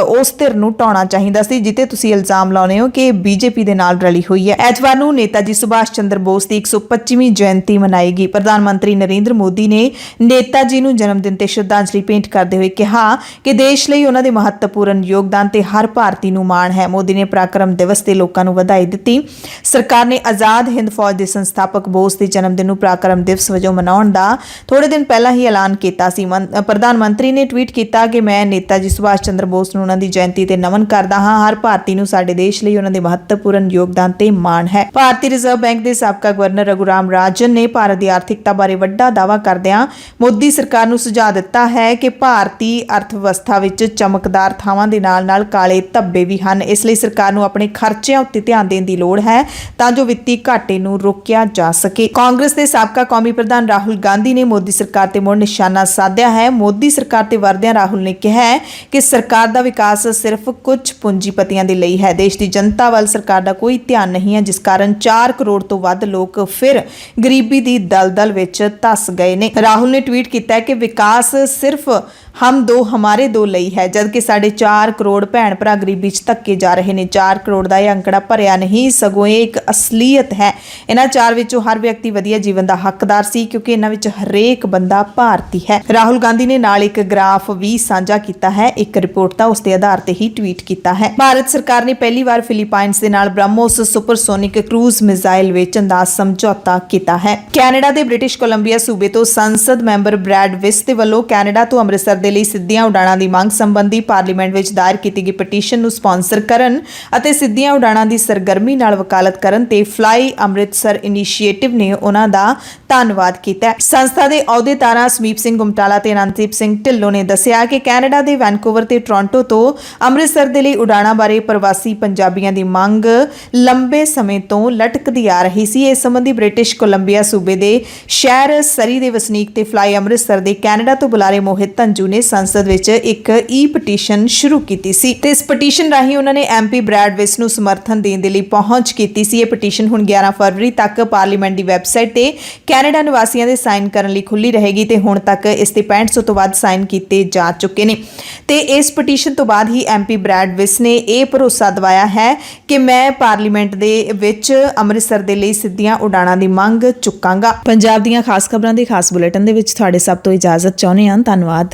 A: ਉਸ ਧਿਰ ਨੂੰ ਢਾਉਣਾ ਚਾਹੀਦਾ ਸੀ ਜਿੱਤੇ ਤੁਸੀਂ ਇਲਜ਼ਾਮ ਲਾਉਂਦੇ ਹੋ ਕਿ ਬੀਜੇਪੀ ਦੇ ਨਾਲ ਰਲੀ ਹੋਈ ਹੈ। ਐਤਵਾਰ ਨੂੰ ਨੇਤਾ ਜੀ ਸੁਭਾਸ਼ ਚੰਦਰ ਬੋਸ ਦੀ 125ਵੀਂ ਜਯੰਤੀ ਮਨਾਏਗੀ। ਪ੍ਰਧਾਨ ਮੰਤਰੀ ਨਰਿੰਦਰ ਮੋਦੀ ਨੇ ਨੇਤਾ ਜੀ ਨੂੰ ਜਨਮ ਦਿਨ ਤੇ ਸ਼ਰਧਾਂਜਲੀ ਭੇਂਟ ਕਰਦੇ ਹੋਏ ਕਿਹਾ ਕਿ ਦੇਸ਼ ਲਈ ਉਹਨਾਂ ਦੇ ਮਹੱਤਵਪੂਰਨ ਯੋਗਦਾਨ ਤੇ ਹਰ ਭਾਰਤੀ ਨੂੰ ਮਾਣ ਹੈ। ਮੋਦੀ ਨੇ ਪਰਾਕਰਮ ਦਿਵਸ ਤੇ ਲੋਕਾਂ ਨੂੰ ਵਧਾਈ ਦਿੱਤੀ। ਸਰਕਾਰ ਨੇ ਆਜ਼ਾਦ ਹਿੰਦ ਫੌਜ ਦੇ ਸੰਸਥਾਪਕ ਬੋਸ ਦੇ ਜਨਮ ਦਿਨ ਨੂੰ ਪਰਾਕਰਮ ਦਿਵਸ ਵਜੋਂ ਮਨਾਉਣ ਦਾ ਥੋੜੇ ਦਿਨ ਪਹਿਲਾਂ ਹੀ ਐਲਾਨ ਕੀਤਾ ਸੀ। ਪ੍ਰਧਾਨ ਮੰਤਰੀ ਨੇ ਟਵੀਟ ਕੀਤਾ ਕਿ ਮੈਂ ਨੇਤਾ ਜੀ ਸੁਭਾਸ਼ ਚੰਦਰ ਬੋਸ ਨੂੰ ਉਹਨਾਂ ਦੀ ਜਯੰਤੀ ਤੇ ਨਮਨ ਕਰਦਾ ਹਾਂ। ਹਰ ਭਾਰਤੀ ਨੂੰ ਸਾਡੇ ਦੇਸ਼ ਲਈ ਉਹਨਾਂ ਦੇ ਮਹੱਤਵਪੂਰਨ ਯੋਗਦਾਨ ਤੇ ਮਾਣ ਹੈ। ਭਾਰਤੀ ਰਿਜ਼ਰਵ ਬੈਂਕ ਦੇ ਸਾਬਕਾ ਗਵਰਨਰ ਰਘੂਰਾਮ ਰਾਜਨ ਨੇ ਭਾਰਤ ਦੀ ਆਰਥਿਕਤਾ ਬਾਰੇ ਵੱਡਾ ਦਾਅਵਾ ਕਰਦਿਆਂ ਮੋਦੀ ਸਰਕਾਰ ਨੂੰ ਸੁਝਾਅ ਦਿੱਤਾ ਹੈ ਕਿ ਭਾਰਤੀ ਅਰਥ ਵਿਵਸਥਾ ਵਿੱਚ ਚਮਕਦਾਰ ਥਾਵਾਂ ਦੇ ਨਾਲ-ਨਾਲ ਕਾਲੇ ਧੱਬੇ ਵੀ ਹਨ। ਇਸ ਲਈ ਸਰਕਾਰ ਨੂੰ ਆਪਣੇ ਖਰਚਿਆਂ ਉੱਤੇ ਧਿਆਨ ਦੇਣ ਦੀ ਲੋੜ ਹੈ ਤਾਂ ਜੋ ਵਿੱਤੀ ਘਾਟੇ ਨੂੰ ਰੋਕਿਆ ਜਾ ਸਕੇ। ਕਾਂਗਰਸ ਦੇ ਸਾਬਕਾ ਕੌਮੀ ਪ੍ਰਧਾਨ ਰਾਹੁਲ ਗਾਂਧੀ ਨੇ ਮੋਦੀ ਸਰਕਾਰ ਤੇ ਮੁੜ ਨਿਸ਼ਾਨਾ ਸਾਧਿਆ ਹੈ। ਮੋਦੀ ਸਰਕਾਰ ਤੇ ਵਰਦਿਆਂ ਰਾਹੁਲ ਨੇ ਕਿਹਾ ਹੈ ਕਿ ਸਰਕਾਰ ਦਾ ਵਿਕਾਸ ਸਿਰਫ ਕੁਝ ਪੂੰਜੀਪਤੀਆਂ ਦੇ ਲਈ ਹੈ। ਦੇਸ਼ ਦੀ ਜਨਤਾ ਵੱਲ ਸਰਕਾਰ ਦਾ ਕੋਈ ਧਿਆਨ ਨਹੀਂ ਹੈ, ਜਿਸ ਕਾਰਨ 4 ਕਰੋੜ ਤੋਂ ਵੱਧ ਲੋਕ ਫਿਰ ਗਰੀਬੀ ਦੀ ਦਲਦਲ ਵਿੱਚ ਧੱਸ ਗਏ ਨੇ। ਰਾਹੁਲ ਨੇ ਟਵੀਟ ਕੀਤਾ ਕਿ ਵਿਕਾਸ ਸਿਰਫ ਹਮ ਦੋ ਹਮਾਰੇ ਦੋ ਲਈ ਹੈ, ਜਦਕਿ 4.5 ਕਰੋੜ ਭੈਣ ਭਰਾ ਗਰੀਬੀ 'ਚ ਧੱਕੇ ਜਾ ਰਹੇ ਨੇ। 4 ਕਰੋੜ ਦਾ ਇਹ ਅੰਕੜਾ ਭਰਿਆ ਨਹੀਂ, ਸਗੋਂ ਇਹ ਇੱਕ ਅਸਲੀਅਤ ਹੈ। ਇਹਨਾਂ 4 ਵਿੱਚੋਂ ਹਰ ਵਿਅਕਤੀ ਵਧੀਆ ਜੀਵਨ ਦਾ ਹੱਕਦਾਰ ਸੀ ਕਿਉਂਕਿ ਇਹਨਾਂ ਵਿੱਚ ਹਰੇਕ ਬੰਦਾ ਭਾਰਤੀ ਹੈ। ਰਾਹੁਲ ਗਾਂਧੀ ਨੇ ਨਾਲ ਇੱਕ ਗ੍ਰਾਫ ਵੀ ਸਾਂਝਾ ਕੀਤਾ ਹੈ। ਇੱਕ ਰਿਪੋਰਟ ਤਾਂ ਉਸ ਦੇ ਆਧਾਰ ਤੇ ਹੀ ਟਵੀਟ ਕੀਤਾ ਹੈ। ਭਾਰਤ ਸਰਕਾਰ ਨੇ ਪਹਿਲੀ ਵਾਰ ਫਿਲੀਪਾਈਨਸ ਦੇ ਨਾਲ ਬ੍ਰਹਮੋਸ ਸੁਪਰਸੋਨਿਕ ਕਰੂਜ਼ ਮਿਜ਼ਾਈਲ ਵੇਚਣ ਦਾ ਸਮਝੌਤਾ ਕੀਤਾ ਹੈ। ਕੈਨੇਡਾ ਦੇ ਬ੍ਰਿਟਿਸ਼ ਕੋਲੰਬੀਆ ਸੂਬੇ ਤੋਂ ਸੰਸਦ ਮੈਂਬਰ ਬ੍ਰੈਡ ਵਿਸ ਦੇ ਵੱਲੋਂ ਕੈਨੇਡਾ ਤੋਂ ਅੰਮ੍ਰਿਤਸਰ ਦੇ ਲਈ ਸਿੱਧੀਆਂ ਉਡਾਣਾਂ ਦੀ ਮੰਗ ਸੰਬੰਧੀ ਪਾਰਲੀਮੈਂਟ ਵਿੱਚ ਦਾਇਰ ਕੀਤੀ ਗਈ ਪਟੀਸ਼ਨ ਨੂੰ ਸਪਾਂਸਰ ਕਰਨ ਅਤੇ ਸਿੱਧੀਆਂ ਉਡਾਣਾਂ ਦੀ ਸਰਗਰਮੀ ਨਾਲ ਵਕਾਲਤ ਕਰਨ ਤੇ ਫਲਾਈ ਅੰਮ੍ਰਿਤਸਰ ਇਨੀਸ਼ੀਏਟਿਵ ਨੇ ਉਹਨਾਂ ਦਾ ਧੰਨਵਾਦ ਕੀਤਾ। ਸੰਸਥਾ ਦੇ ਅਹੁਦੇਦਾਰਾਂ ਸਮੀਪ ਸਿੰਘ ਗੁਮਟਾਲਾ ਤੇ ਅਨੰਦਦੀਪ ਸਿੰਘ ਢਿੱਲੋਂ ਨੇ ਦੱਸਿਆ ਕਿ ਕੈਨੇਡਾ ਦੇ ਵੈਨਕੂਵਰ ਤੇ ਟੋਰਾਂਟੋ ਤੋਂ ਅੰਮ੍ਰਿਤਸਰ ਦੇ ਲਈ ਉਡਾਣਾਂ ਬਾਰੇ ਪ੍ਰਵਾਸੀ ਪੰਜਾਬੀਆਂ ਦੀ ਮੰਗ ਲੰਬੇ ਸਮੇਂ ਤੋਂ ਲਟਕਦੀ ਆ ਰਹੀ ਸੀ। ਇਸ ਸੰਬੰਧੀ ਬ੍ਰਿਟਿਸ਼ ਕੋਲੰਬੀਆ ਸੂਬੇ ਦੇ ਸ਼ਹਿਰ ਸਰੀ ਦੇ ਵਸਨੀਕ ਤੇ ਫਲਾਈ ਅੰਮ੍ਰਿਤਸਰ ਦੇ ਕੈਨੇਡਾ ਤੋਂ ਬੁਲਾਰੇ ਮੋਹਿਤ ਧੰਜੂ ਨੇ ਸੰਸਦ ਵਿੱਚ ਇੱਕ ਪਟੀਸ਼ਨ ਸ਼ੁਰੂ ਕੀਤੀ ਸੀ ਤੇ ਇਸ ਪਟੀਸ਼ਨ ਰਾਹੀਂ ਉਹਨਾਂ ਨੇ ਐਮਪੀ ਬ੍ਰੈਡ ਵਿਸ ਨੂੰ ਸਮਰਥਨ ਦੇਣ ਦੇ ਲਈ ਪਹੁੰਚ ਕੀਤੀ ਸੀ। ਇਹ ਪਟੀਸ਼ਨ ਹੁਣ 11 ਫਰਵਰੀ ਤੱਕ ਪਾਰਲੀਮੈਂਟ ਦੀ ਵੈਬਸਾਈਟ ਤੇ ਕੈਨੇਡਾ ਨਿਵਾਸੀਆਂ ਦੇ ਸਾਈਨ ਕਰਨ ਲਈ ਖੁੱਲੀ ਰਹੇਗੀ ਤੇ ਹੁਣ ਤੱਕ ਇਸ ਤੇ 6500 ਤੋਂ ਵੱਧ ਸਾਈਨ ਕੀਤੇ ਜਾ ਚੁੱਕੇ ਨੇ ਤੇ ਇਸ ਪਟੀਸ਼ਨ ਤੋਂ ਬਾਅਦ ਹੀ ਐਮਪੀ ਬ੍ਰੈਡ ਵਿਸ ਨੇ ਇਹ ਭਰੋਸਾ ਦਿਵਾਇਆ ਹੈ ਕਿ ਮੈਂ ਪਾਰਲੀਮੈਂਟ ਦੇ ਵਿੱਚ ਅੰਮ੍ਰਿਤਸਰ ਦੇ ਲਈ ਸਿੱਧੀਆਂ ਉਡਾਣਾਂ ਦੀ ਮੰਗ ਚੁੱਕਾਂਗਾ। ਪੰਜਾਬ ਦੀਆਂ ਖਾਸ ਖਬਰਾਂ ਦੇ ਖਾਸ ਬੁਲੇਟਿਨ ਦੇ ਵਿੱਚ ਤੁਹਾਡੇ ਸਭ ਤੋਂ ਇਜਾਜ਼ਤ ਚਾਹੁੰਦੇ ਹਾਂ। ਧੰਨਵਾਦ।